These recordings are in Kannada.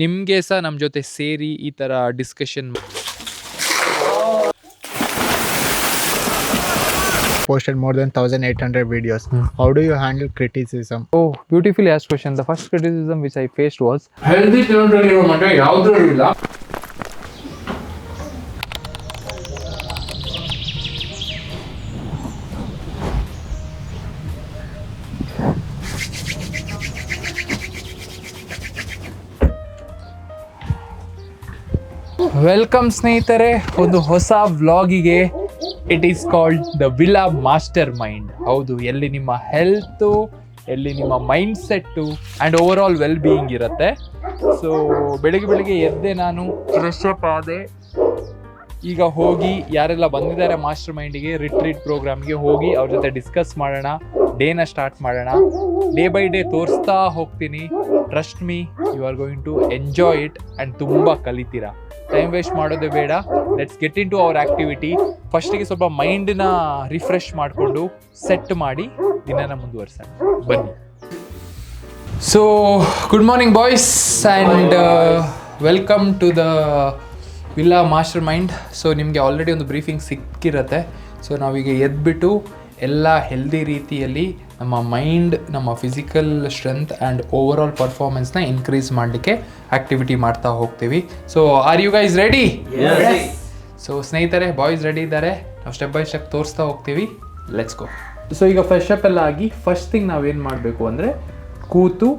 ನಿಮಗೆ ಸಹ ನಮ್ಮ ಜೊತೆ ಸೇರಿ ಈ ಥರ discussion posted more than 1800 videos. How do you handle criticism? Oh, beautifully asked question. The first criticism which I faced was healthy ತಿನ್ನೋದ್ರಲ್ಲಿ ಮಟ್ಟ ಯಾವುದೂ ಇಲ್ಲ. ವೆಲ್ಕಮ್ ಸ್ನೇಹಿತರೆ, ಒಂದು ಹೊಸ ವ್ಲಾಗಿಗೆ. It is called the villa mastermind. ಹೌದು, ಎಲ್ಲಿ ನಿಮ್ಮ ಹೆಲ್ತು, ಎಲ್ಲಿ ನಿಮ್ಮ mind set and overall well being ಇರುತ್ತೆ. ಸೊ ಬೆಳಿಗ್ಗೆ ಎದ್ದೆ, ನಾನು ಫ್ರೆಶ್ ಅಪ್ ಆದೆ. ಈಗ ಹೋಗಿ ಯಾರೆಲ್ಲ ಬಂದಿದ್ದಾರೆ ಮಾಸ್ಟರ್ ಮೈಂಡಿಗೆ, ರಿಟ್ರೀಟ್ ಪ್ರೋಗ್ರಾಮ್ಗೆ ಹೋಗಿ ಅವ್ರ ಜೊತೆ ಡಿಸ್ಕಸ್ ಮಾಡೋಣ, ಡೇನ ಸ್ಟಾರ್ಟ್ ಮಾಡೋಣ. ಡೇ ಬೈ ಡೇ ತೋರಿಸ್ತಾ ಹೋಗ್ತೀನಿ. Trust me, you are going to enjoy it and ತುಂಬ ಕಲಿತೀರಾ. ಟೈಮ್ ವೇಸ್ಟ್ ಮಾಡೋದೇ ಬೇಡ. Let's get into our activity. ಫಸ್ಟಿಗೆ ಸ್ವಲ್ಪ ಮೈಂಡನ್ನ ರಿಫ್ರೆಶ್ ಮಾಡಿಕೊಂಡು ಸೆಟ್ ಮಾಡಿ ದಿನನ ಮುಂದುವರ್ಸೋಣ. ಬನ್ನಿ. So good morning boys and welcome to the villa mastermind. So ನಿಮಗೆ ಆಲ್ರೆಡಿ ಒಂದು ಬ್ರೀಫಿಂಗ್ ಸಿಕ್ಕಿರುತ್ತೆ. ಸೊ ನಾವೀಗ ಎದ್ಬಿಟ್ಟು ಎಲ್ಲ ಹೆಲ್ದಿ ರೀತಿಯಲ್ಲಿ ನಮ್ಮ ಮೈಂಡ್, ನಮ್ಮ physical strength and overall ಪರ್ಫಾರ್ಮೆನ್ಸ್ನ ಇನ್ಕ್ರೀಸ್ ಮಾಡಲಿಕ್ಕೆ ಆ್ಯಕ್ಟಿವಿಟಿ ಮಾಡ್ತಾ ಹೋಗ್ತೀವಿ. So are you guys ready? So ಸ್ನೇಹಿತರೆ, ಬಾಯ್ಸ್ ರೆಡಿ ಇದ್ದಾರೆ. ನಾವು ಸ್ಟೆಪ್ ಬೈ ಸ್ಟೆಪ್ ತೋರಿಸ್ತಾ ಹೋಗ್ತೀವಿ. Let's go. ಸೊ ಈಗ ಫ್ರೆಶ್ ಅಪ್ ಎಲ್ಲ ಆಗಿ ಫಸ್ಟ್ ಥಿಂಗ್ ನಾವೇನು ಮಾಡಬೇಕು ಅಂದರೆ ಕೂತು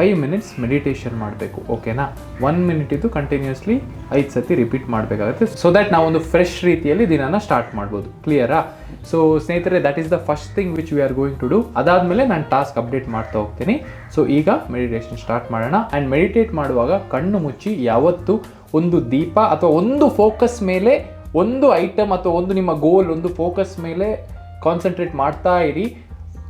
5 minutes ಮೆಡಿಟೇಷನ್ ಮಾಡಬೇಕು. ಓಕೆನಾ? 1 minute ಇದು ಕಂಟಿನ್ಯೂಸ್ಲಿ 5 ಸತಿ ರಿಪೀಟ್ ಮಾಡಬೇಕಾಗುತ್ತೆ. ಸೊ ದ್ಯಾಟ್ ನಾವೊಂದು ಫ್ರೆಶ್ ರೀತಿಯಲ್ಲಿ ದಿನನ ಸ್ಟಾರ್ಟ್ ಮಾಡ್ಬೋದು. ಕ್ಲಿಯರಾ? ಸೊ ಸ್ನೇಹಿತರೆ, that is the first thing which we are going to do. ಅದಾದಮೇಲೆ ನಾನು ಟಾಸ್ಕ್ ಅಪ್ಡೇಟ್ ಮಾಡ್ತಾ ಹೋಗ್ತೀನಿ. ಸೊ ಈಗ ಮೆಡಿಟೇಷನ್ ಸ್ಟಾರ್ಟ್ ಮಾಡೋಣ. ಆ್ಯಂಡ್ ಮೆಡಿಟೇಟ್ ಮಾಡುವಾಗ ಕಣ್ಣು ಮುಚ್ಚಿ ಯಾವತ್ತು ಒಂದು ದೀಪ ಅಥವಾ ಒಂದು ಫೋಕಸ್ ಮೇಲೆ, ಒಂದು ಐಟಮ್ ಅಥವಾ ಒಂದು ನಿಮ್ಮ ಗೋಲ್, ಒಂದು ಫೋಕಸ್ ಮೇಲೆ ಕಾನ್ಸಂಟ್ರೇಟ್ ಮಾಡ್ತಾ ಇರಿ.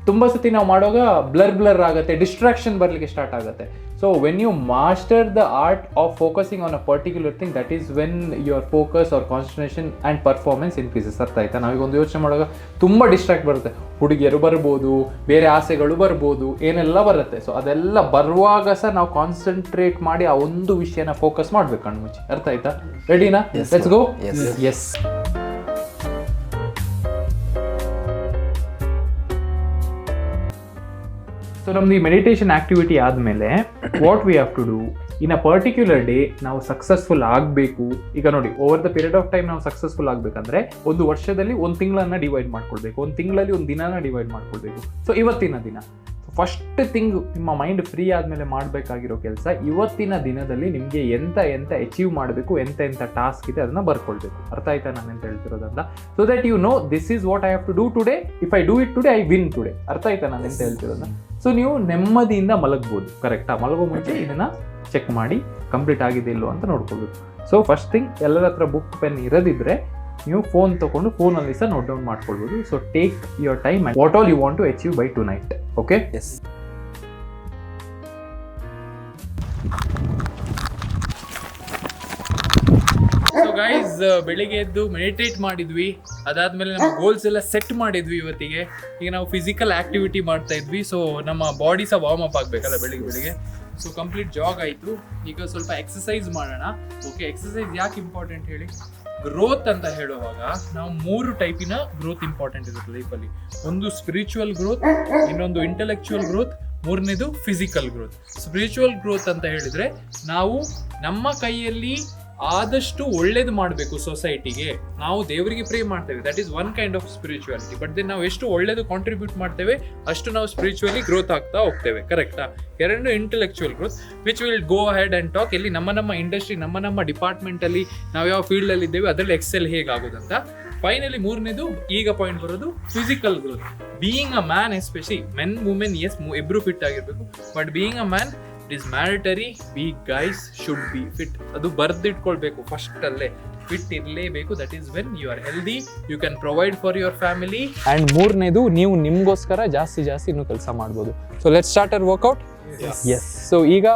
ತುಂಬ ಸತಿ ನಾವು ಮಾಡುವಾಗ ಬ್ಲರ್ ಆಗುತ್ತೆ, ಡಿಸ್ಟ್ರಾಕ್ಷನ್ ಬರಲಿಕ್ಕೆ ಸ್ಟಾರ್ಟ್ ಆಗುತ್ತೆ. So when you master the art of focusing on a particular thing, that is when your focus or concentration and performance increases. ಅರ್ಥ ಆಯ್ತಾ? ನಾವೀಗ ಒಂದು ಯೋಚನೆ ಮಾಡುವಾಗ ತುಂಬ ಡಿಸ್ಟ್ರಾಕ್ಟ್ ಬರುತ್ತೆ. ಹುಡುಗಿಯರು ಬರ್ಬೋದು, ಬೇರೆ ಆಸೆಗಳು ಬರ್ಬೋದು, ಏನೆಲ್ಲ ಬರುತ್ತೆ. ಸೊ ಅದೆಲ್ಲ ಬರುವಾಗ ಸಹ ನಾವು ಕಾನ್ಸಂಟ್ರೇಟ್ ಮಾಡಿ ಆ ಒಂದು ವಿಷಯನ ಫೋಕಸ್ ಮಾಡ್ಬೇಕು ಕಣ್ಣು ಮುಚ್ಚಿ. ಅರ್ಥ ಆಯ್ತಾ? ರೆಡಿನಾ? Let's go. ಎಸ್. ಸೊ ನಮ್ದು ಈ ಮೆಡಿಟೇಷನ್ ಆ್ಯಕ್ಟಿವಿಟಿ ಆದಮೇಲೆ what we have to do in a particular day, ನಾವು ಸಕ್ಸಸ್ಫುಲ್ ಆಗಬೇಕು. ಈಗ ನೋಡಿ, over the period of time ನಾವು ಸಕ್ಸಸ್ಫುಲ್ ಆಗಬೇಕಂದ್ರೆ ಒಂದು ವರ್ಷದಲ್ಲಿ 1 ತಿಂಗಳನ್ನ ಡಿವೈಡ್ ಮಾಡ್ಕೊಳ್ಬೇಕು, 1 ತಿಂಗಳಲ್ಲಿ 1 ದಿನನ ಡಿವೈಡ್ ಮಾಡ್ಕೊಳ್ಬೇಕು. ಸೊ ಇವತ್ತಿನ ದಿನ ಫಸ್ಟ್ ಥಿಂಗ್, ನಿಮ್ಮ ಮೈಂಡ್ ಫ್ರೀ ಆದಮೇಲೆ ಮಾಡಬೇಕಾಗಿರೋ ಕೆಲಸ, ಇವತ್ತಿನ ದಿನದಲ್ಲಿ ನಿಮಗೆ ಎಂತ ಅಚೀವ್ ಮಾಡಬೇಕು, ಎಂತ ಟಾಸ್ಕ್ ಇದೆ ಅದನ್ನು ಬರ್ಕೊಳ್ಬೇಕು. ಅರ್ಥ ಆಯ್ತಾ ನಾನು ಎಂತ ಹೇಳ್ತಿರೋದಂತ? So that you know this is what I have to do today. If I do it today, I win today. ಅರ್ಥ ಆಯ್ತಾ ನಾನು ಎಂತ ಹೇಳ್ತಿರೋದನ್ನ? ಸೊ ನೀವು ನೆಮ್ಮದಿಯಿಂದ ಮಲಗ್ಬೋದು. ಕರೆಕ್ಟಾ? ಮಲಗೋ ಮುಂಚೆ ಇದನ್ನು ಚೆಕ್ ಮಾಡಿ ಕಂಪ್ಲೀಟ್ ಆಗಿದೆ ಇಲ್ಲೋ ಅಂತ ನೋಡ್ಕೋಬೇಕು. ಸೊ ಫಸ್ಟ್ ಥಿಂಗ್, ಎಲ್ಲರ ಹತ್ರ ಬುಕ್ ಪೆನ್ ಇರೋದಿದ್ರೆ ನೀವು ಫೋನ್ ತೊಗೊಂಡು ಫೋನಲ್ಲಿ ಸಹ ನೋಟ್ ಡೌನ್ ಮಾಡ್ಕೊಳ್ಬೋದು. So take your time and what all you want to achieve by tonight. Okay? Yes. So guys, ಬೆಳಿಗ್ಗೆ ಎದ್ದು ಮೆಡಿಟೇಟ್ ಮಾಡಿದ್ವಿ. ಅದಾದಮೇಲೆ ನಮ್ಮ ಗೋಲ್ಸ್ ಎಲ್ಲ ಸೆಟ್ ಮಾಡಿದ್ವಿ ಇವತ್ತಿಗೆ. ಈಗ ನಾವು ಫಿಸಿಕಲ್ ಆ್ಯಕ್ಟಿವಿಟಿ ಮಾಡ್ತಾ ಇದ್ವಿ. ಸೊ ನಮ್ಮ ಬಾಡಿ ಸಹ ವಾರ್ಮ್ ಅಪ್ ಆಗಬೇಕಲ್ಲ ಬೆಳಿಗ್ಗೆ. ಸೊ ಕಂಪ್ಲೀಟ್ ಜಾಗ್ ಆಯಿತು. ಈಗ ಸ್ವಲ್ಪ ಎಕ್ಸಸೈಸ್ ಮಾಡೋಣ. ಓಕೆ, ಎಕ್ಸಸೈಸ್ ಯಾಕೆ ಇಂಪಾರ್ಟೆಂಟ್ ಹೇಳಿ? ಗ್ರೋತ್ ಅಂತ ಹೇಳುವಾಗ ನಾವು 3 ಟೈಪಿನ ಗ್ರೋತ್ ಇಂಪಾರ್ಟೆಂಟ್ ಇರುತ್ತೆ ಲೈಫಲ್ಲಿ. ಒಂದು ಸ್ಪಿರಿಚುವಲ್ ಗ್ರೋತ್, ಇನ್ನೊಂದು ಇಂಟೆಲೆಕ್ಚುವಲ್ ಗ್ರೋತ್, ಮೂರನೇದು ಫಿಸಿಕಲ್ ಗ್ರೋತ್. ಸ್ಪಿರಿಚುವಲ್ ಗ್ರೋತ್ ಅಂತ ಹೇಳಿದ್ರೆ ನಾವು ನಮ್ಮ ಕೈಯಲ್ಲಿ ಆದಷ್ಟು ಒಳ್ಳೇದು ಮಾಡಬೇಕು ಸೊಸೈಟಿಗೆ. ನಾವು ದೇವರಿಗೆ ಪ್ರೇ ಮಾಡ್ತೇವೆ, that is one kind of spirituality. But then ನಾವು ಎಷ್ಟು ಒಳ್ಳೇದು ಕಾಂಟ್ರಿಬ್ಯೂಟ್ ಮಾಡ್ತೇವೆ ಅಷ್ಟು ನಾವು ಸ್ಪಿರಿಚುವಲಿ ಗ್ರೋತ್ ಆಗ್ತಾ ಹೋಗ್ತೇವೆ. ಕರೆಕ್ಟಾ? ಎರಡು intellectual growth which will go ahead and talk. ಎಲ್ಲಿ ನಮ್ಮ ಇಂಡಸ್ಟ್ರಿ, ನಮ್ಮ ಡಿಪಾರ್ಟ್ಮೆಂಟಲ್ಲಿ ನಾವು ಯಾವ ಫೀಲ್ಡಲ್ಲಿ ಇದ್ದೇವೆ ಅದರಲ್ಲಿ ಎಕ್ಸೆಲ್ ಹೇಗಾಗೋದಂತ. ಫೈನಲಿ ಮೂರನೇದು ಈಗ ಪಾಯಿಂಟ್ ಬರೋದು physical growth. Being a man, especially men women, yes ಇಬ್ರು ಫಿಟ್ ಆಗಿರ್ಬೇಕು. But being a man, it is mandatory. We guys should be fit. ಅದು ಬರ್ದಿಟ್ಕೊಳ್ಬೇಕು ಫಸ್ಟ್ ಅಲ್ಲೇ. ಫಿಟ್ ಇರಲೇಬೇಕು. That is when you are healthy, you can provide for your family. And ಮೂರನೇದು, ನೀವು ನಿಮಗೋಸ್ಕರ ಜಾಸ್ತಿ ಇನ್ನೂ ಕೆಲಸ ಮಾಡ್ಬೋದು. So let's start our workout. Yes. So ಈಗ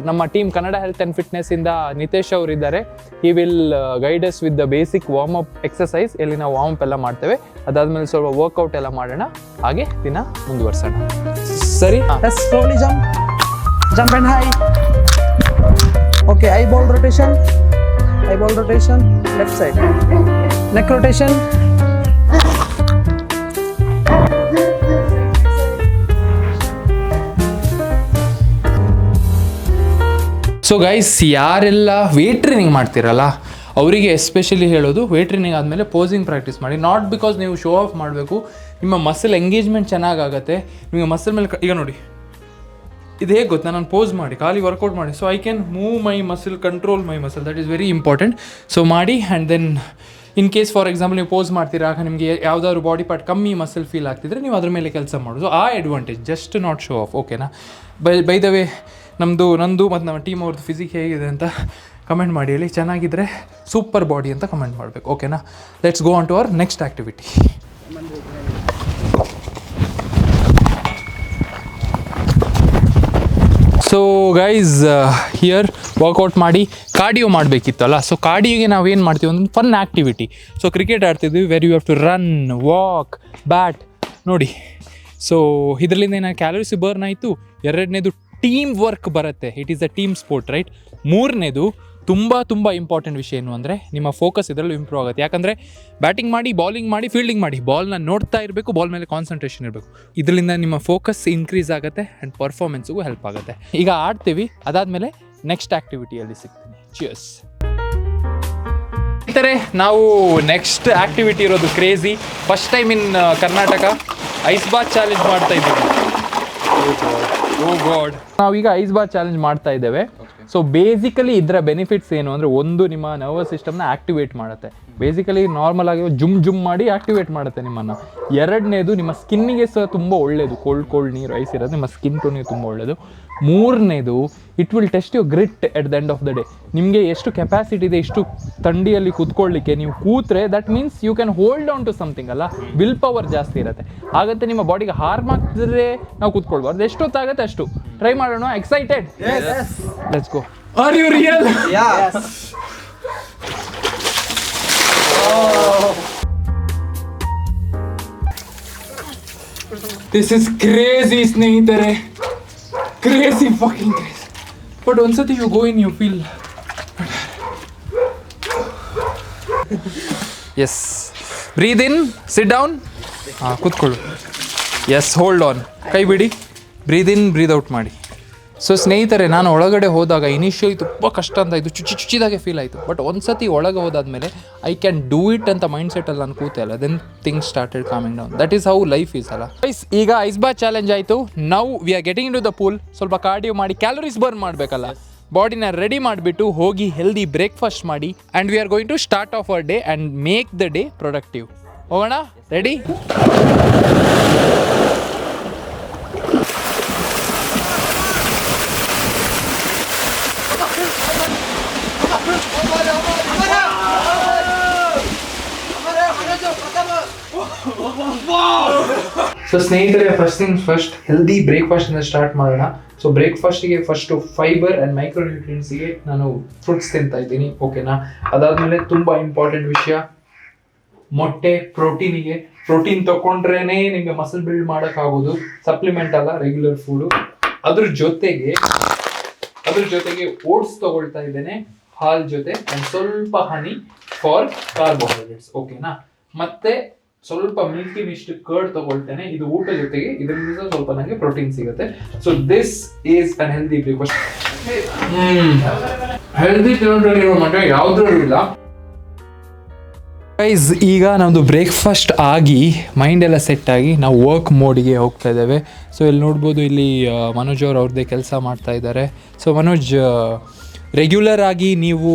ನಮ್ಮ team Kannada health and fitness ಇಂದ ನಿತೇಶ್ ಅವರು ಇದ್ದಾರೆ. He will guide us with the basic warm up exercise, ಎಲ್ಲಿ ನಾವು ವಾರ್ಮ್ ಅಪ್ ಎಲ್ಲ ಮಾಡ್ತೇವೆ. ಅದಾದ್ಮೇಲೆ ಸ್ವಲ್ಪ ವರ್ಕೌಟ್ ಎಲ್ಲ ಮಾಡೋಣ, ಹಾಗೆ ದಿನ ಮುಂದುವರ್ಸೋಣ. ಸರಿ? Let's slowly jump and high. Okay, eyeball rotation, left side. Neck rotation. So guys, ಯಾರೆಲ್ಲ ವೇಟ್ ಟ್ರೈನಿಂಗ್ ಮಾಡ್ತೀರಲ್ಲ ಅವರಿಗೆ ಎಸ್ಪೆಷಲಿ ಹೇಳೋದು, ವೇಟ್ ಟ್ರೈನಿಂಗ್ ಆದಮೇಲೆ ಪೋಸಿಂಗ್ ಪ್ರಾಕ್ಟೀಸ್ ಮಾಡಿ. ನಾಟ್ ಬಿಕಾಸ್ ನೀವು ಶೋ ಆಫ್ ಮಾಡಬೇಕು, ನಿಮ್ಮ ಮಸಲ್ ಎಂಗೇಜ್ಮೆಂಟ್ ಚೆನ್ನಾಗಾಗತ್ತೆ. ನಿಮಗೆ ಮಸಲ್ ಮೇಲೆ ಈಗ ನೋಡಿ, ಇದು ಹೇಗೆ ಗೊತ್ತಾ, ನಾನು ಪೋಸ್ ಮಾಡಿ ಖಾಲಿ ವರ್ಕೌಟ್ ಮಾಡಿ, so I can move my muscle, control my muscle, that is very important. So ಮಾಡಿ, and then in case for example ನೀವು ಪೋಸ್ ಮಾಡ್ತೀರಾ, ಆಗ ನಿಮಗೆ ಯಾವುದಾದ್ರು ಬಾಡಿ ಪಾರ್ಟ್ ಕಮ್ಮಿ ಮಸಲ್ ಫೀಲ್ ಆಗ್ತಿದ್ರೆ ನೀವು ಅದ್ರ ಮೇಲೆ ಕೆಲಸ ಮಾಡೋದು. ಆ advantage, just not show off. ಓಕೆನಾ? ಬೈ ದ ವೇ, ನಂದು ಮತ್ತು ನಮ್ಮ ಟೀಮ್ ಅವ್ರದ್ದು ಫಿಸಿಕ್ ಹೇಗಿದೆ ಅಂತ ಕಮೆಂಟ್ ಮಾಡಿ ಹೇಳಿ. ಚೆನ್ನಾಗಿದ್ದರೆ ಸೂಪರ್ ಬಾಡಿ ಅಂತ ಕಮೆಂಟ್ ಮಾಡಬೇಕು. ಓಕೆನಾ? Let's go on to our next activity. So guys, here workout ಮಾಡಿ ಕಾರ್ಡಿಯೋ ಮಾಡಬೇಕಿತ್ತಲ್ಲ. ಸೊ ಕಾರ್ಡಿಯೋಗೆ ನಾವೇನು ಮಾಡ್ತೀವಿ, ಒಂದು ಫನ್ ಆ್ಯಕ್ಟಿವಿಟಿ. ಸೊ ಕ್ರಿಕೆಟ್ ಆಡ್ತಿದ್ವಿ, where you have to run, walk, bat ನೋಡಿ. ಸೊ ಇದರಿಂದ ಏನಾದ್ರು ಕ್ಯಾಲರೀಸ್ ಬರ್ನ್ ಆಯಿತು. ಎರಡನೇದು ಟೀಮ್ ವರ್ಕ್ ಬರುತ್ತೆ, it is a team sport, right? ಮೂರನೇದು ತುಂಬ ಇಂಪಾರ್ಟೆಂಟ್ ವಿಷಯ ಏನು ಅಂದರೆ, ನಿಮ್ಮ ಫೋಕಸ್ ಇದರಲ್ಲೂ ಇಂಪ್ರೂವ್ ಆಗುತ್ತೆ. ಯಾಕಂದರೆ ಬ್ಯಾಟಿಂಗ್ ಮಾಡಿ, ಬಾಲಿಂಗ್ ಮಾಡಿ, ಫೀಲ್ಡಿಂಗ್ ಮಾಡಿ, ಬಾಲ್ನ ನೋಡ್ತಾ ಇರಬೇಕು, ಬಾಲ್ ಮೇಲೆ ಕಾನ್ಸಂಟ್ರೇಷನ್ ಇರಬೇಕು. ಇದರಿಂದ ನಿಮ್ಮ ಫೋಕಸ್ ಇನ್ಕ್ರೀಸ್ ಆಗುತ್ತೆ ಆ್ಯಂಡ್ ಪರ್ಫಾರ್ಮೆನ್ಸ್ಗೂ ಹೆಲ್ಪ್ ಆಗುತ್ತೆ. ಈಗ ಆಡ್ತೀವಿ, ಅದಾದಮೇಲೆ ನೆಕ್ಸ್ಟ್ ಆ್ಯಕ್ಟಿವಿಟಿಯಲ್ಲಿ ಸಿಗ್ತೀನಿ. ಚಿಯರ್ಸ್. ಈ ಥರ ನಾವು ನೆಕ್ಸ್ಟ್ ಆ್ಯಕ್ಟಿವಿಟಿ ಇರೋದು crazy. First time in Karnataka ice bath challenge ಮಾಡ್ತಾ ಇದ್ದೀವಿ. ಓ ಗಾಡ್, ನಾವೀಗ ಐಸ್ ಬಾತ್ ಚಾಲೆಂಜ್ ಮಾಡ್ತಾ ಇದ್ದೇವೆ. ಸೊ ಬೇಸಿಕಲಿ ಇದರ ಬೆನಿಫಿಟ್ಸ್ ಏನು ಅಂದರೆ, ಒಂದು, ನಿಮ್ಮ ನರ್ವಸ್ ಸಿಸ್ಟಮ್ನ ಆ್ಯಕ್ಟಿವೇಟ್ ಮಾಡುತ್ತೆ. ಬೇಸಿಕಲಿ ನಾರ್ಮಲ್ ಆಗಿ ಜುಮ್ ಮಾಡಿ ಆ್ಯಕ್ಟಿವೇಟ್ ಮಾಡುತ್ತೆ ನಿಮ್ಮನ್ನು. ಎರಡನೇದು, ನಿಮ್ಮ ಸ್ಕಿನ್ನಿಗೆ ಸಹ ತುಂಬ ಒಳ್ಳೆಯದು. ಕೋಲ್ಡ್ ನೀರು, ಐಸ್ ಇರೋದು ನಿಮ್ಮ ಸ್ಕಿನ್ ಟೋನಿಗೆ ತುಂಬ ಒಳ್ಳೆಯದು. ಮೂರನೇದು, it will test your grit at the end of the day. ನಿಮಗೆ ಎಷ್ಟು ಕೆಪಾಸಿಟಿ ಇದೆ ಇಷ್ಟು ಥಂಡಿಯಲ್ಲಿ ಕೂತ್ಕೊಳ್ಳಿಕ್ಕೆ. ನೀವು ಕೂತ್ರೆ that means you can hold on to something ಅಲ್ಲ, ವಿಲ್ ಪವರ್ ಜಾಸ್ತಿ ಇರುತ್ತೆ. ಹಾಗಂತ ನಿಮ್ಮ ಬಾಡಿಗೆ ಹಾರ್ಮ್ ಆಗ್ತಿದ್ರೆ ನಾವು ಕೂತ್ಕೊಳ್ಬಾರ್ದು. ಎಷ್ಟೊತ್ತಾಗುತ್ತೆ ಅಷ್ಟು ಟ್ರೈ ಮಾಡೋಣ. Excited? Let's go. Are you real? This is crazy ಸ್ನೇಹಿತರೆ, ಕ್ರೇಜಿ, ಫಕಿಂಗ್ ಕ್ರೇಜಿ. ಬಟ್ ಒಂದ್ಸತಿ you go in, you feel. Yes, breathe in, sit down. ಹಾಂ, ಕೂತ್ಕೊಳ್ಳು. ಎಸ್, ಹೋಲ್ಡ್ ಆನ್, ಕೈ ಬಿಡಿ, ಬ್ರೀದ್ ಇನ್, ಬ್ರೀದ್ ಔಟ್ ಮಾಡಿ. ಸೊ ಸ್ನೇಹಿತರೆ, ನಾನು ಒಳಗಡೆ ಹೋದಾಗ ಇನಿಷಿಯಲಿ ತುಂಬ ಕಷ್ಟ ಅಂತ ಇದ್ದು, ಚುಚ್ಚಿದಾಗೆ ಫೀಲ್ ಆಯಿತು. ಬಟ್ ಒಂದ್ಸತಿ ಒಳಗೆ ಹೋದಾದ್ಮೇಲೆ ಐ ಕ್ಯಾನ್ ಡೂ ಇಟ್ ಅಂತ ಮೈಂಡ್ ಸೆಟ್ಟಲ್ಲಿ ನಾನು ಕೂತೆ ಅಲ್ಲ, then things started coming down. That is how life is ಅಲ್ಲ. ಈಗ ಐಸ್ ಬಾತ್ ಚಾಲೆಂಜ್ ಆಯಿತು. Now we are getting to the pool. ಸ್ವಲ್ಪ ಕಾರ್ಡಿಯೋ ಮಾಡಿ ಕ್ಯಾಲರೀಸ್ ಬರ್ನ್ ಮಾಡಬೇಕಲ್ಲ, ಬಾಡಿನ ರೆಡಿ ಮಾಡಿಬಿಟ್ಟು ಹೋಗಿ ಹೆಲ್ದಿ ಬ್ರೇಕ್ಫಾಸ್ಟ್ ಮಾಡಿ. And we are going to start off our day and make the day productive. ಹೋಗೋಣ? ರೆಡಿ? ಸೊ ಸ್ನೇಹಿತರೆ, first things first, healthy ಬ್ರೇಕ್ಫಾಸ್ಟಿಂದ start ಮಾಡೋಣ. ಸೊ ಬ್ರೇಕ್ಫಾಸ್ಟಿಗೆ ಫಸ್ಟು ಫೈಬರ್ ಆ್ಯಂಡ್ ಮೈಕ್ರೋನ್ಯೂಟ್ರಿಯೆಂಟ್ಸಿಗೆ ನಾನು ಫ್ರೂಟ್ಸ್ ತಿಂತಾ ಇದ್ದೀನಿ. ಓಕೆನಾ? ಅದಾದಮೇಲೆ ತುಂಬ ಇಂಪಾರ್ಟೆಂಟ್ ವಿಷಯ, ಮೊಟ್ಟೆ. ಪ್ರೋಟೀನ್ ತೊಗೊಂಡ್ರೇ ನಿಮಗೆ ಮಸಲ್ ಬಿಲ್ಡ್ ಮಾಡೋಕ್ಕಾಗೋದು, ಸಪ್ಲಿಮೆಂಟ್ ಅಲ್ಲ, ರೆಗ್ಯುಲರ್ ಫುಡು. ಅದ್ರ ಜೊತೆಗೆ ಓಟ್ಸ್ ತೊಗೊಳ್ತಾ ಇದ್ದೇನೆ ಹಾಲ್ ಜೊತೆ, ಆ್ಯಂಡ್ ಸ್ವಲ್ಪ ಹನಿ ಫಾರ್ ಕಾರ್ಬೋಹೈಡ್ರೇಟ್ಸ್. ಓಕೆನಾ? ಮತ್ತೆ ಸ್ವಲ್ಪ ಮಿಲ್ಕಿನ ಇಷ್ಟು ಕರ್ಡ್ ತಗೊಳ್ತೇನೆ. ಇದು ಊಟ ಜೊತೆಗೆ ಇದರಿಂದ ಸ್ವಲ್ಪ ನನಗೆ ಪ್ರೋಟೀನ್ ಸಿಗುತ್ತೆ. So this is unhealthy breakfast. Healthy ತಿನ್ನೋದ್ರಲ್ಲಿ ಮಟ್ಟ ಯಾವುದ್ರಲ್ಲೂ ಇಲ್ಲ. ಗೈಸ್, ಈಗ ನಮ್ಮದು ಬ್ರೇಕ್ಫಾಸ್ಟ್ ಆಗಿ ಮೈಂಡ್ ಎಲ್ಲ ಸೆಟ್ ಆಗಿ ನಾವು ವರ್ಕ್ ಮೋಡಿಗೆ ಹೋಗ್ತಾ ಇದ್ದೇವೆ. ಸೊ ಇಲ್ಲಿ ನೋಡ್ಬೋದು, ಇಲ್ಲಿ ಮನೋಜ್ ಅವರು ಅವ್ರದ್ದೇ ಕೆಲಸ ಮಾಡ್ತಾ ಇದ್ದಾರೆ. ಸೊ ಮನೋಜ್, ರೆಗ್ಯುಲರ್ ಆಗಿ ನೀವು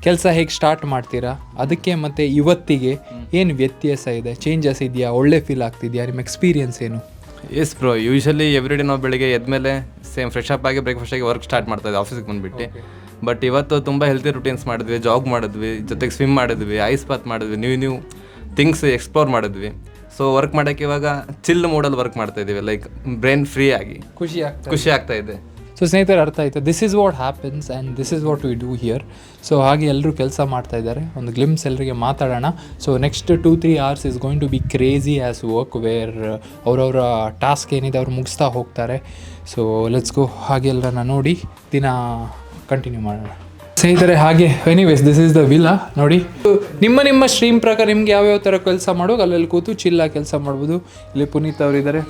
ಕೆಲಸ ಹೇಗೆ ಸ್ಟಾರ್ಟ್ ಮಾಡ್ತೀರಾ, ಅದಕ್ಕೆ ಮತ್ತು ಇವತ್ತಿಗೆ ಏನು ವ್ಯತ್ಯಾಸ ಇದೆ, ಚೇಂಜಸ್ ಇದೆಯಾ, ಒಳ್ಳೆ ಫೀಲ್ ಆಗ್ತಿದೆಯಾ, ನಿಮ್ಮ ಎಕ್ಸ್ಪೀರಿಯನ್ಸ್ ಏನು? S bro, usually every day ನಾವು ಬೆಳಿಗ್ಗೆ ಎದ್ಮೇಲೆ ಸೇಮ್ ಫ್ರೆಶ್ ಅಪ್ ಆಗಿ ಬ್ರೇಕ್ಫಾಸ್ಟ್ ಆಗಿ ವರ್ಕ್ ಸ್ಟಾರ್ಟ್ ಮಾಡ್ತಾ ಇದ್ದೆ ಆಫೀಸಿಗೆ ಬಂದುಬಿಟ್ಟು. ಬಟ್ ಇವತ್ತು ತುಂಬ ಹೆಲ್ತಿ ರುಟೀನ್ಸ್ ಮಾಡಿದ್ವಿ, ಜಾಗ್ ಮಾಡಿದ್ವಿ, ಜೊತೆಗೆ ಸ್ವಿಮ್ ಮಾಡಿದ್ವಿ, ಐಸ್ ಬಾತ್ ಮಾಡಿದ್ವಿ, ನ್ಯೂ ಥಿಂಗ್ಸ್ ಎಕ್ಸ್ಪ್ಲೋರ್ ಮಾಡಿದ್ವಿ. ಸೊ ವರ್ಕ್ ಮಾಡೋಕ್ಕೆ ಇವಾಗ ಚಿಲ್ ಮೋಡಲ್ಲಿ ವರ್ಕ್ ಮಾಡ್ತಾ ಇದ್ದೀವಿ, ಲೈಕ್ ಬ್ರೈನ್ ಫ್ರೀ ಆಗಿ ಖುಷಿ ಆಗ್ತಾ ಇದೆ. ಸೊ ಸ್ನೇಹಿತರೆ, ಅರ್ಥ ಆಯಿತು. This is what happens and this is what we do here. So ಹಾಗೆ ಎಲ್ಲರೂ ಕೆಲಸ ಮಾಡ್ತಾ ಇದ್ದಾರೆ. ಒಂದು ಗ್ಲಿಮ್ಸ್ ಎಲ್ಲರಿಗೆ ಮಾತಾಡೋಣ. So next 2-3 hours is going to be crazy as work, where ಅವರವರ ಟಾಸ್ಕ್ ಏನಿದೆ ಅವ್ರು ಮುಗಿಸ್ತಾ ಹೋಗ್ತಾರೆ. So let's go. ಹಾಗೆ ಎಲ್ಲರನ್ನ ನೋಡಿ ದಿನ ಕಂಟಿನ್ಯೂ ಮಾಡೋಣ. ಸ್ನೇಹಿತರೆ ಹಾಗೆ anyways this is the villa ನೋಡಿ. ನಿಮ್ಮ ಸ್ಟ್ರೀಮ್ ಪ್ರಕಾರ ನಿಮ್ಗೆ ಯಾವ್ಯಾವ ಥರ ಕೆಲಸ ಮಾಡೋಕೆ ಅಲ್ಲೆಲ್ಲಿ ಕೂತು ಚಿಲ್ಲ ಕೆಲಸ ಮಾಡ್ಬೋದು. ಇಲ್ಲಿ ಪುನೀತ್ ಅವರಿದ್ದಾರೆ.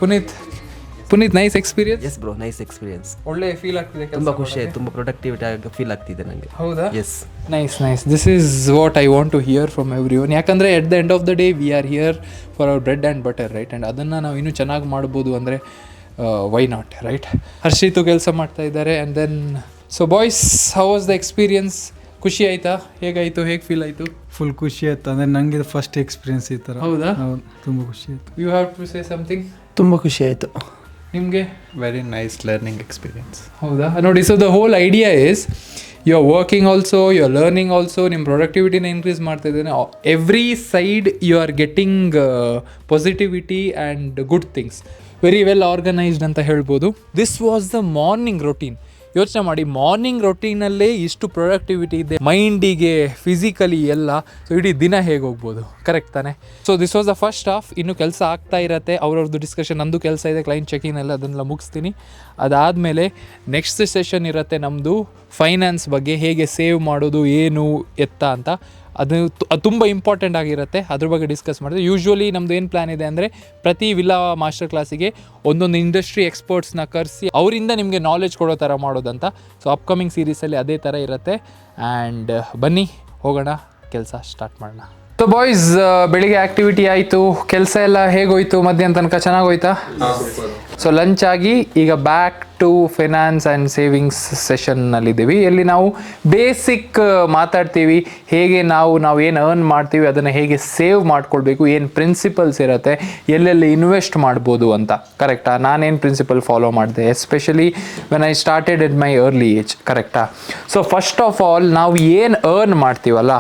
Puneeth nice experience. S bro, nice experience. ಒಳ್ಳೆ ಫೀಲ್ ಆಗ್ತಿದೆ. ತುಂಬ ಖುಷಿ ಆಯ್ತು, ತುಂಬ ಪ್ರೊಡಕ್ಟಿವಿಟಿ ಆಗಿ ಫೀಲ್ ಆಗ್ತಿದೆ ನನಗೆ. ಹೌದಾ? Yes, nice. This is what I want to hear from everyone. ಯಾಕಂದರೆ at the end of the day we are here for our bread and butter, right? And ಅದನ್ನು ನಾವು ಇನ್ನೂ ಚೆನ್ನಾಗಿ ಮಾಡ್ಬೋದು ಅಂದರೆ ವೈ ನಾಟ್, ರೈಟ್? ಹರ್ಷಿತು ಕೆಲಸ ಮಾಡ್ತಾ ಇದ್ದಾರೆ. And then so boys, how was the experience? ಖುಷಿ ಆಯಿತಾ? ಹೇಗಾಯಿತು? ಹೇಗೆ ಫೀಲ್ ಆಯಿತು? ಫುಲ್ ಖುಷಿ ಆಯ್ತು. ಅಂದರೆ ನನಗೆ ಫಸ್ಟ್ ಎಕ್ಸ್ಪೀರಿಯನ್ಸ್ ಈ ಥರ. ಹೌದಾ? ತುಂಬ ಖುಷಿ ಆಯಿತು. You have to say something. ತುಂಬ ಖುಷಿ ಆಯಿತು ನಿಮಗೆ? Very nice learning experience. ಹೌದಾ? ನೋಡಿ, so the whole idea is you are working also, you are learning also, ನಿಮ್ಮ ಪ್ರೊಡಕ್ಟಿವಿಟಿನ ಇನ್ಕ್ರೀಸ್ ಮಾಡ್ತಾ ಇದ್ದೇನೆ. Every side you are getting positivity and good things. Very well organised ಅಂತ ಹೇಳ್ಬೋದು. This was the morning routine. ಯೋಚನೆ ಮಾಡಿ, ಮಾರ್ನಿಂಗ್ ರೊಟೀನಲ್ಲೇ ಇಷ್ಟು ಪ್ರೊಡಕ್ಟಿವಿಟಿ ಇದೆ ಮೈಂಡಿಗೆ, ಫಿಸಿಕಲಿ ಎಲ್ಲ. ಸೊ ಇಡೀ ದಿನ ಹೇಗೆ ಹೋಗ್ಬೋದು, ಕರೆಕ್ಟ್ ತಾನೆ? So this was the first half. ಇನ್ನೂ ಕೆಲಸ ಆಗ್ತಾ ಇರತ್ತೆ, ಅವ್ರವ್ರದ್ದು ಡಿಸ್ಕಷನ್. ನಂದು ಕೆಲಸ ಇದೆ, ಕ್ಲೈಂಟ್ ಚೆಕಿಂಗ್ ಎಲ್ಲ, ಅದನ್ನೆಲ್ಲ ಮುಗಿಸ್ತೀನಿ. ಅದಾದಮೇಲೆ ನೆಕ್ಸ್ಟ್ ಸೆಷನ್ ಇರುತ್ತೆ ನಮ್ಮದು ಫೈನಾನ್ಸ್ ಬಗ್ಗೆ, ಹೇಗೆ ಸೇವ್ ಮಾಡೋದು, ಏನು ಎತ್ತ ಅಂತ. ಅದು ತುಂಬ ಇಂಪಾರ್ಟೆಂಟ್ ಆಗಿರುತ್ತೆ. ಅದ್ರ ಬಗ್ಗೆ ಡಿಸ್ಕಸ್ ಮಾಡಿದ್ರೆ ಯೂಶ್ವಲಿ ನಮ್ಮದು ಏನು ಪ್ಲ್ಯಾನ್ ಇದೆ ಅಂದರೆ, ಪ್ರತಿ ವಿಲ್ಲಾ ಮಾಸ್ಟರ್ ಕ್ಲಾಸಿಗೆ ಒಂದೊಂದು ಇಂಡಸ್ಟ್ರಿ ಎಕ್ಸ್ಪರ್ಟ್ಸ್ನ ಕರೆಸಿ ಅವರಿಂದ ನಿಮಗೆ ನಾಲೆಜ್ ಕೊಡೋ ಥರ ಮಾಡೋದಂತ. ಸೊ ಅಪ್ಕಮಿಂಗ್ ಸೀರೀಸಲ್ಲಿ ಅದೇ ಥರ ಇರುತ್ತೆ. ಆ್ಯಂಡ್ ಬನ್ನಿ ಹೋಗೋಣ, ಕೆಲಸ ಸ್ಟಾರ್ಟ್ ಮಾಡೋಣ. ಸೊ ಬಾಯ್ಸ್, ಬೆಳಿಗ್ಗೆ ಆ್ಯಕ್ಟಿವಿಟಿ ಆಯಿತು, ಕೆಲಸ ಎಲ್ಲ ಹೇಗೋಯ್ತು? ಮಧ್ಯಾಹ್ನ ತನಕ ಚೆನ್ನಾಗಿ ಹೋಯ್ತಾ? ಸೊ ಲಂಚ್ ಆಗಿ ಈಗ back to finance and savings ಸೆಷನ್ನಲ್ಲಿದ್ದೀವಿ, ಎಲ್ಲಿ ನಾವು ಬೇಸಿಕ್ ಮಾತಾಡ್ತೀವಿ. ಹೇಗೆ ನಾವು ಏನು ಅರ್ನ್ ಮಾಡ್ತೀವಿ ಅದನ್ನು ಹೇಗೆ ಸೇವ್ ಮಾಡ್ಕೊಳ್ಬೇಕು, ಏನು ಪ್ರಿನ್ಸಿಪಲ್ಸ್ ಇರುತ್ತೆ, ಎಲ್ಲೆಲ್ಲಿ ಇನ್ವೆಸ್ಟ್ ಮಾಡ್ಬೋದು ಅಂತ. ಕರೆಕ್ಟಾ? ನಾನೇನು ಪ್ರಿನ್ಸಿಪಲ್ ಫಾಲೋ ಮಾಡಿದೆ especially when I started in my early age. ಕರೆಕ್ಟಾ? ಸೊ ಫಸ್ಟ್ ಆಫ್ ಆಲ್ ನಾವು ಏನು ಅರ್ನ್ ಮಾಡ್ತೀವಲ್ಲ,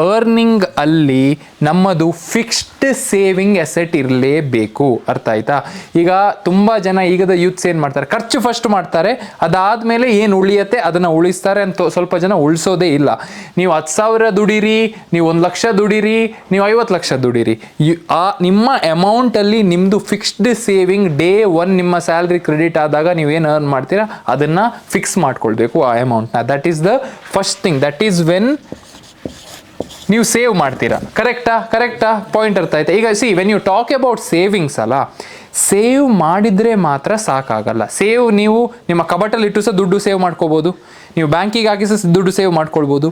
ಅರ್ನಿಂಗ್ ಅಲ್ಲಿ ನಮ್ಮದು ಫಿಕ್ಸ್ಡ್ ಸೇವಿಂಗ್ ಅಸೆಟ್ ಇರಲೇಬೇಕು. ಅರ್ಥ ಆಯ್ತಾ? ಈಗ ತುಂಬ ಜನ ಈಗದ ಯೂತ್ಸ್ ಏನು ಮಾಡ್ತಾರೆ, ಖರ್ಚು ಫಸ್ಟ್ ಮಾಡ್ತಾರೆ, ಅದಾದಮೇಲೆ ಏನು ಉಳಿಯುತ್ತೆ ಅದನ್ನು ಉಳಿಸ್ತಾರೆ ಅಂತ. ಸ್ವಲ್ಪ ಜನ ಉಳಿಸೋದೇ ಇಲ್ಲ. ನೀವು 10,000 ದುಡೀರಿ, ನೀವು 1,00,000 ದುಡೀರಿ, ನೀವು 50,00,000 ದುಡೀರಿ, ನಿಮ್ಮ ಅಮೌಂಟಲ್ಲಿ ನಿಮ್ಮದು ಫಿಕ್ಸ್ಡ್ ಸೇವಿಂಗ್ ಡೇ 1 ನಿಮ್ಮ ಸ್ಯಾಲ್ರಿ ಕ್ರೆಡಿಟ್ ಆದಾಗ ನೀವೇನು ಅರ್ನ್ ಮಾಡ್ತೀರಾ ಅದನ್ನು ಫಿಕ್ಸ್ ಮಾಡ್ಕೊಳ್ಬೇಕು, ಆ ಅಮೌಂಟ್ನ. That is the first thing. That is when ನೀವು ಸೇವ್ ಮಾಡ್ತೀರಾ. ಕರೆಕ್ಟಾ? ಪಾಯಿಂಟ್ ಅರ್ಥ ಆಯ್ತಾ? ಈಗ when you talk about savings ಅಲ್ಲ, ಸೇವ್ ಮಾಡಿದರೆ ಮಾತ್ರ ಸಾಕಾಗಲ್ಲ. ಸೇವ್ ನೀವು ನಿಮ್ಮ ಕಬಟಲ್ಲಿ ಇಟ್ಟು ಸಹ ದುಡ್ಡು ಸೇವ್ ಮಾಡ್ಕೋಬೋದು, ನೀವು ಬ್ಯಾಂಕಿಗೆ ಹಾಕಿ ಸಹ ದುಡ್ಡು ಸೇವ್ ಮಾಡ್ಕೊಳ್ಬೋದು.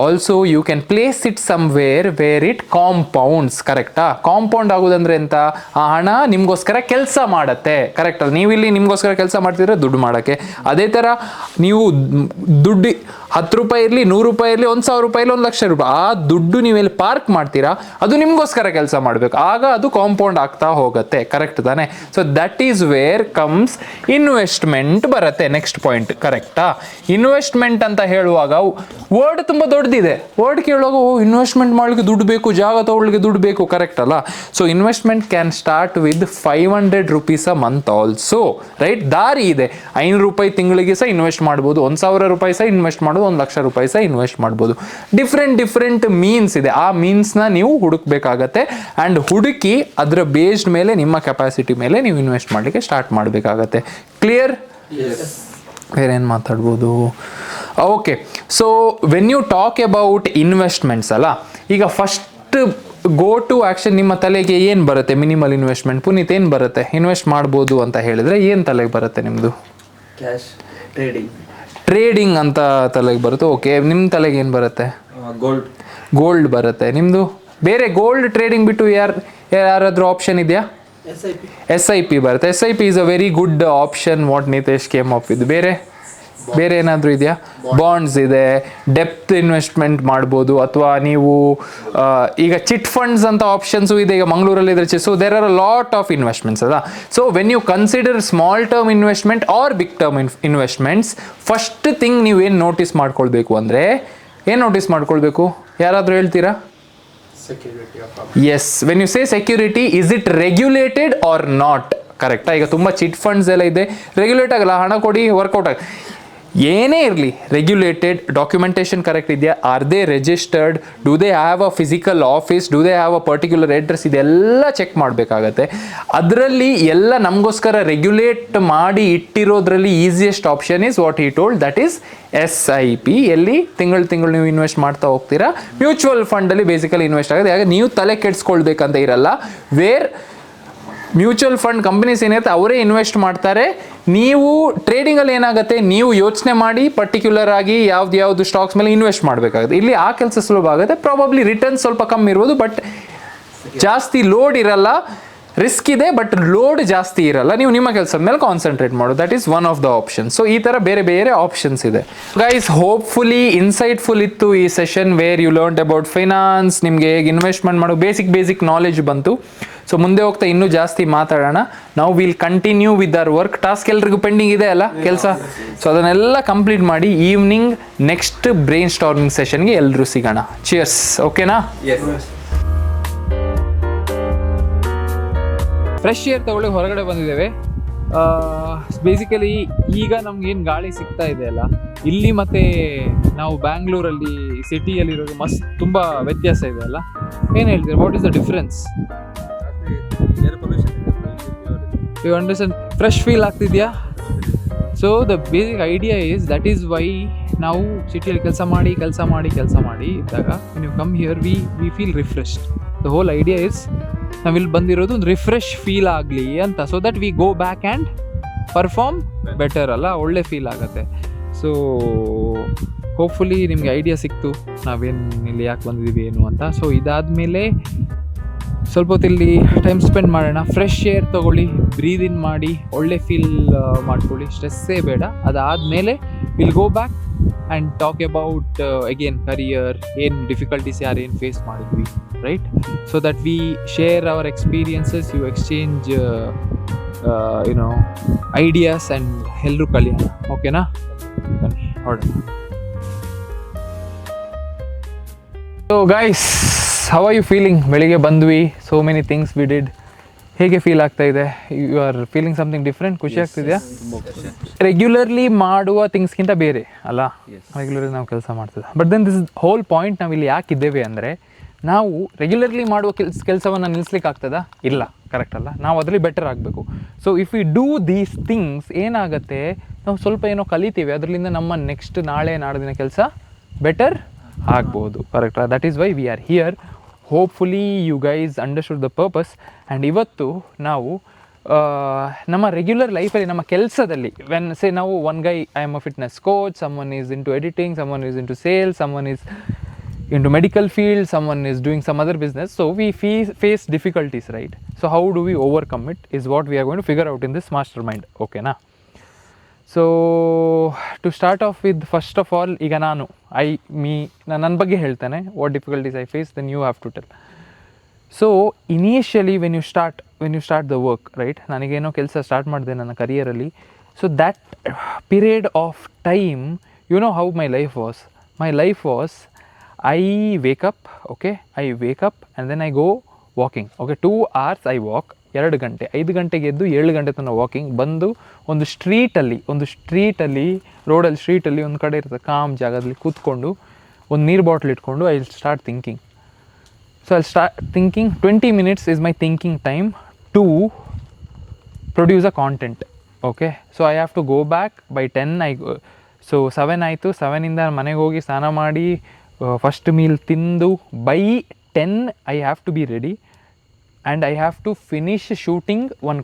Also you can place it somewhere where it compounds. ಕರೆಕ್ಟಾ? ಕಾಂಪೌಂಡ್ ಆಗೋದಂದ್ರೆ ಎಂತ? ಆ ಹಣ ನಿಮಗೋಸ್ಕರ ಕೆಲಸ ಮಾಡತ್ತೆ. ಕರೆಕ್ಟಲ್ಲ? ನೀವಿಲ್ಲಿ ನಿಮಗೋಸ್ಕರ ಕೆಲಸ ಮಾಡ್ತಿದ್ರೆ ದುಡ್ಡು ಮಾಡೋಕ್ಕೆ. ಅದೇ ಥರ ನೀವು ದುಡ್ಡು 10 ರೂಪಾಯಿ ಇರಲಿ, 100 ರೂಪಾಯಿ ಇರಲಿ, 1,000 ರೂಪಾಯಿ ಇರಲಿ, 1,00,000 ರೂಪಾಯಿ, ಆ ದುಡ್ಡು ನೀವೆಲ್ಲಿ ಪಾರ್ಕ್ ಮಾಡ್ತೀರಾ ಅದು ನಿಮಗೋಸ್ಕರ ಕೆಲಸ ಮಾಡಬೇಕು. ಆಗ ಅದು ಕಾಂಪೌಂಡ್ ಆಗ್ತಾ ಹೋಗುತ್ತೆ. ಕರೆಕ್ಟ್ ತಾನೆ? So that is where comes investment ಬರುತ್ತೆ. Next point. ಕರೆಕ್ಟಾ? ಇನ್ವೆಸ್ಟ್ಮೆಂಟ್ ಅಂತ ಹೇಳುವಾಗ ವರ್ಡ್ ತುಂಬ ದೊಡ್ಡದಿದೆ. ವರ್ಡ್ ಕೇಳುವಾಗ ಇನ್ವೆಸ್ಟ್ಮೆಂಟ್ ಮಾಡಲಿಕ್ಕೆ ದುಡ್ಡು ಬೇಕು, ಜಾಗ ತಗೊಳ್ಳಿಕ್ಕೆ ದುಡ್ಡು ಬೇಕು. ಕರೆಕ್ಟ್ ಅಲ್ಲ? So investment can start with 500 rupees a month also, right? ದಾರಿ ಇದೆ. 500 ರೂಪಾಯಿ ತಿಂಗಳಿಗೆ ಸಹ ಇನ್ವೆಸ್ಟ್ ಮಾಡ್ಬೋದು, 1,000 ರೂಪಾಯಿ ಸಹ ಇನ್ವೆಸ್ಟ್ ಮಾಡ್ಬೋದು, 1,00,000 ರೂಪಾಯಿ ಸಹ ಇನ್ವೆಸ್ಟ್ ಮಾಡ್ಬೋದು. ಡಿಫ್ರೆಂಟ್ ಮೀನ್ಸ್ ಇದೆ. ಆ ಮೀನ್ಸ್ನ ನೀವು ಹುಡುಕ್ಬೇಕಾಗತ್ತೆ. ಆ್ಯಂಡ್ ಹುಡುಕಿ ಅದರ ಬೇಸ್ಡ್ ಮೇಲೆ ನಿಮ್ಮ ಕೆಪಾಸಿಟಿ ಮೇಲೆ ನೀವು ಇನ್ವೆಸ್ಟ್ ಮಾಡಲಿಕ್ಕೆ ಸ್ಟಾರ್ಟ್ ಮಾಡಬೇಕಾಗತ್ತೆ. ಕ್ಲಿಯರ್? ಬೇರೆ ಏನು ಮಾತಾಡ್ಬೋದು? Okay. So when you talk about investments ಅಲ್ಲ, ಈಗ ಫಸ್ಟ್ ಗೋ ಟು ಆ್ಯಕ್ಷನ್ ನಿಮ್ಮ ತಲೆಗೆ ಏನು ಬರುತ್ತೆ? Minimal investment. ಪುನೀತ್ ಏನು ಬರುತ್ತೆ? ಇನ್ವೆಸ್ಟ್ ಮಾಡ್ಬೋದು ಅಂತ ಹೇಳಿದರೆ ಏನು ತಲೆಗೆ ಬರುತ್ತೆ ನಿಮ್ಮದು? ಕ್ಯಾಶ್, ಟ್ರೇಡಿಂಗ್ ಅಂತ ತಲೆಗೆ ಬರುತ್ತೆ. ಓಕೆ. ನಿಮ್ಮ ತಲೆಗೆ ಏನು ಬರುತ್ತೆ? ಗೋಲ್ಡ್ ಬರುತ್ತೆ. ನಿಮ್ಮದು ಬೇರೆ ಗೋಲ್ಡ್ ಟ್ರೇಡಿಂಗ್ ಬಿಟ್ಟು ಯಾರಾದರೂ ಆಪ್ಷನ್ ಇದೆಯಾ? SIP ಬರುತ್ತೆ. SIP is a very good option what Nitesh came up with. ಬೇರೆ ಏನಾದರೂ ಇದೆಯಾ? ಬಾಂಡ್ಸ್ ಇದೆ, ಡೆಪ್ತ್ ಇನ್ವೆಸ್ಟ್ಮೆಂಟ್ ಮಾಡ್ಬೋದು, ಅಥವಾ ನೀವು ಈಗ ಚಿಟ್ ಫಂಡ್ಸ್ ಅಂತ ಆಪ್ಷನ್ಸು ಇದೆ. ಈಗ ಮಂಗಳೂರಲ್ಲಿ ಇದ್ರೆ so there are a lot of investments ಅಲ್ಲ. So when you consider small term investment or big term investments, first thing ನೀವು ಏನು ನೋಟಿಸ್ ಮಾಡ್ಕೊಳ್ಬೇಕು ಅಂದರೆ, ಏನು ನೋಟಿಸ್ ಮಾಡ್ಕೊಳ್ಬೇಕು? ಯಾರಾದರೂ ಹೇಳ್ತೀರಾ? Yes. When you say security, is it regulated or not? ಕರೆಕ್ಟಾ? ಈಗ ತುಂಬ ಚಿಟ್ ಫಂಡ್ಸ್ ಎಲ್ಲ ಇದೆ, ರೆಗ್ಯುಲೇಟ್ ಆಗಲ್ಲ, ಹಣ ಕೊಡಿ ವರ್ಕೌಟ್ ಆಗ. ಏನೇ ಇರಲಿ ರೆಗ್ಯುಲೇಟೆಡ್, ಡಾಕ್ಯುಮೆಂಟೇಷನ್ ಕರೆಕ್ಟ್ ಇದೆಯಾ, are they registered, do they have a physical office, do they have a particular address, ಇದೆಲ್ಲ ಚೆಕ್ ಮಾಡಬೇಕಾಗತ್ತೆ. ಅದರಲ್ಲಿ ಎಲ್ಲ ನಮಗೋಸ್ಕರ ರೆಗ್ಯುಲೇಟ್ ಮಾಡಿ ಇಟ್ಟಿರೋದ್ರಲ್ಲಿ easiest option is what he told, that is SIP. ಎಲ್ಲಿ ತಿಂಗಳು ನೀವು ಇನ್ವೆಸ್ಟ್ ಮಾಡ್ತಾ ಹೋಗ್ತೀರಾ. ಮ್ಯೂಚುವಲ್ ಫಂಡಲ್ಲಿ ಬೇಸಿಕಲಿ ಇನ್ವೆಸ್ಟ್ ಆಗುತ್ತೆ. ಹಾಗೆ ನೀವು ತಲೆ ಕೆಡಿಸ್ಕೊಳ್ಬೇಕಂತ ಇರಲ್ಲ. ವೇರ್ ಮ್ಯೂಚುವಲ್ ಫಂಡ್ ಕಂಪನೀಸ್ ಏನಿರುತ್ತೆ ಅವರೇ ಇನ್ವೆಸ್ಟ್ ಮಾಡ್ತಾರೆ. ನೀವು ಟ್ರೇಡಿಂಗಲ್ಲಿ ಏನಾಗುತ್ತೆ, ನೀವು ಯೋಚನೆ ಮಾಡಿ ಪರ್ಟಿಕ್ಯುಲರ್ ಆಗಿ ಯಾವ್ದು ಸ್ಟಾಕ್ಸ್ ಮೇಲೆ ಇನ್ವೆಸ್ಟ್ ಮಾಡಬೇಕಾಗುತ್ತೆ. ಇಲ್ಲಿ ಆ ಕೆಲಸ ಸುಲಭ ಆಗುತ್ತೆ. ಪ್ರಾಬಬ್ಲಿ ರಿಟರ್ನ್ ಸ್ವಲ್ಪ ಕಮ್ಮಿ ಇರ್ಬೋದು, ಬಟ್ ಜಾಸ್ತಿ ಲೋಡ್ ಇರಲ್ಲ. ರಿಸ್ಕ್ ಇದೆ ಬಟ್ ಲೋಡ್ ಜಾಸ್ತಿ ಇರಲ್ಲ. ನೀವು ನಿಮ್ಮ ಕೆಲಸದ ಮೇಲೆ ಕಾನ್ಸಂಟ್ರೇಟ್ ಮಾಡೋದು, that is one of the option. So ಈ ಥರ ಬೇರೆ ಬೇರೆ ಆಪ್ಷನ್ಸ್ ಇದೆ. ಗೈಸ್, ಹೋಪ್ಫುಲಿ ಇನ್ಸೈಟ್ಫುಲ್ ಇತ್ತು ಈ session, where you learned about finance. ನಿಮಗೆ ಹೇಗೆ ಇನ್ವೆಸ್ಟ್ಮೆಂಟ್ ಮಾಡೋ ಬೇಸಿಕ್ ನಾಲೆಜ್ ಬಂತು. ಸೊ ಮುಂದೆ ಹೋಗ್ತಾ ಇನ್ನೂ ಜಾಸ್ತಿ ಮಾತಾಡೋಣ. ನಾವು will continue with our work. Task ಎಲ್ರಿಗೂ ಪೆಂಡಿಂಗ್ ಇದೆ ಅಲ್ಲ ಕೆಲಸ, ಸೊ ಅದನ್ನೆಲ್ಲ ಕಂಪ್ಲೀಟ್ ಮಾಡಿ ಈವ್ನಿಂಗ್ ನೆಕ್ಸ್ಟ್ ಬ್ರೈನ್ ಸ್ಟಾರ್ಮಿಂಗ್ ಸೆಷನ್ಗೆ ಎಲ್ಲರೂ ಸಿಗೋಣ. ಚಿಯರ್ಸ್, ಓಕೆನಾ? ಫ್ರೆಶ್ ಏರ್ ತಗೊಳ್ಳಿ ಹೊರಗಡೆ ಬಂದಿದ್ದೇವೆ. ಬೇಸಿಕಲಿ ಈಗ ನಮ್ಗೇನು ಗಾಳಿ ಸಿಗ್ತಾ ಇದೆ ಅಲ್ಲ, ಇಲ್ಲಿ ಮತ್ತೆ ನಾವು ಬ್ಯಾಂಗ್ಳೂರಲ್ಲಿ ಸಿಟಿಯಲ್ಲಿರೋದು ತುಂಬ ವ್ಯತ್ಯಾಸ ಇದೆ ಅಲ್ಲ. ಏನು ಹೇಳ್ತೀರಾ, what is the difference? You understand? Fresh feel ಆಗ್ತಿದೆಯಾ? So the basic idea is, that is why ನಾವು ಸಿಟಿಯಲ್ಲಿ ಕೆಲಸ ಮಾಡಿ ಇದ್ದಾಗ ನೀವು come here we feel refreshed. The whole idea is ನಾವಿಲ್ಲಿ ಬಂದಿರೋದು ಒಂದು ರಿಫ್ರೆಶ್ ಫೀಲ್ ಆಗಲಿ ಅಂತ, so that we go back and perform better ಅಲ್ಲ, ಒಳ್ಳೆ ಫೀಲ್ ಆಗುತ್ತೆ. ಸೊ ಹೋಪ್ಫುಲಿ ನಿಮಗೆ ಐಡಿಯಾ ಸಿಕ್ತು ನಾವೇನು ಇಲ್ಲಿ ಯಾಕೆ ಬಂದಿದ್ದೀವಿ ಏನು ಅಂತ. ಸೊ ಇದಾದಮೇಲೆ ಸ್ವಲ್ಪ ಹೊತ್ತಿಲ್ಲಿ ಟೈಮ್ ಸ್ಪೆಂಡ್ ಮಾಡೋಣ, ಫ್ರೆಶ್ ಏರ್ ತೊಗೊಳ್ಳಿ, ಬ್ರೀದ್ ಇನ್ ಮಾಡಿ, ಒಳ್ಳೆ ಫೀಲ್ ಮಾಡ್ಕೊಳ್ಳಿ, ಸ್ಟ್ರೆಸ್ಸೇ ಬೇಡ. ಅದಾದಮೇಲೆ will go back and talk about again career, ಏನು ಡಿಫಿಕಲ್ಟೀಸ್ ಏನು ಫೇಸ್ ಮಾಡಿದ್ವಿ, right? So that we share our experiences, you exchange ideas and ಎಲ್ಲರೂ ಕಲಿಯೋಣ. ಓಕೆನಾ? ಬನ್ನಿ ಹೊರಡೋಣ. So guys, how are you feeling? ಬೆಳಿಗ್ಗೆ ಬಂದ್ವಿ, so many things we did. ಹೇಗೆ ಫೀಲ್ ಆಗ್ತಾ ಇದೆ? You are feeling something different? ಖುಷಿ ಆಗ್ತಿದೆಯಾ? ರೆಗ್ಯುಲರ್ಲಿ ಮಾಡುವ ಥಿಂಗ್ಸ್ಗಿಂತ ಬೇರೆ ಅಲ್ಲ, ರೆಗ್ಯುಲರ್ಲಿ ನಾವು ಕೆಲಸ ಮಾಡ್ತಿದ್ದೆ. But then this whole point, ನಾವು ಇಲ್ಲಿ ಯಾಕಿದ್ದೇವೆ ಅಂದರೆ, ನಾವು ರೆಗ್ಯುಲರ್ಲಿ ಮಾಡುವ ಕೆಲಸವನ್ನು ನಿಲ್ಲಿಸ್ಲಿಕ್ಕೆ ಆಗ್ತದಾ? ಇಲ್ಲ, ಕರೆಕ್ಟ್ ಅಲ್ಲ. ನಾವು ಅದರಲ್ಲಿ ಬೆಟರ್ ಆಗಬೇಕು. So if we do these things ಏನಾಗುತ್ತೆ, ನಾವು ಸ್ವಲ್ಪ ಏನೋ ಕಲಿತೀವಿ, ಅದರಿಂದ ನಮ್ಮ ನೆಕ್ಸ್ಟ್ ನಾಳೆ ನಾಡಿನ ಕೆಲಸ ಬೆಟರ್ ಆಗ್ಬೋದು. Correct? That is why we are here. Hopefully you guys understood the purpose. And ಇವತ್ತು ನಾವು ನಮ್ಮ ರೆಗ್ಯುಲರ್ ಲೈಫಲ್ಲಿ, ನಮ್ಮ ಕೆಲಸದಲ್ಲಿ, ವೆನ್ ಸೇ ನಾವು one guy I am a fitness coach, someone is into editing, someone is into sales, someone is into medical field, someone is doing some other business. So we face difficulties, right? So how do we overcome it is what we are going to figure out in this mastermind. Okay na? So to start off with, first of all, ಈಗ ನಾನು ನನ್ನ ಬಗ್ಗೆ ಹೇಳ್ತೇನೆ, what difficulties I face, then you have to tell. So initially when you start the work, right? ನನಗೇನೋ ಕೆಲಸ ಸ್ಟಾರ್ಟ್ ಮಾಡಿದೆ ನನ್ನ ಕರಿಯರಲ್ಲಿ. So that period of time, you know how my life was. My life was, I wake up and then I go walking. Okay, 2 hours I walk, 2 ಗಂಟೆ, 5 ಗಂಟೆಗೆ ಎದ್ದು 7 ಗಂಟೆ ತನಕ ವಾಕಿಂಗ್. ಬಂದು ಒಂದು ಸ್ಟ್ರೀಟಲ್ಲಿ ಒಂದು ಕಡೆ ಇರ್ತದೆ ಕಾಮ್ ಜಾಗದಲ್ಲಿ ಕೂತ್ಕೊಂಡು ಒಂದು ನೀರು ಬಾಟ್ಲ್ ಇಟ್ಕೊಂಡು I start thinking. So I start thinking. 20 minutes is my thinking time to produce a content. Okay, so I have to go back by 10. So 7 ಆಯಿತು. 7ಇಂದ ಮನೆಗೆ ಹೋಗಿ ಸ್ನಾನ ಮಾಡಿ ಫಸ್ಟ್ ಮೀಲ್ ತಿಂದು by 10 I have to be ready and I have to finish shooting ಒಂದು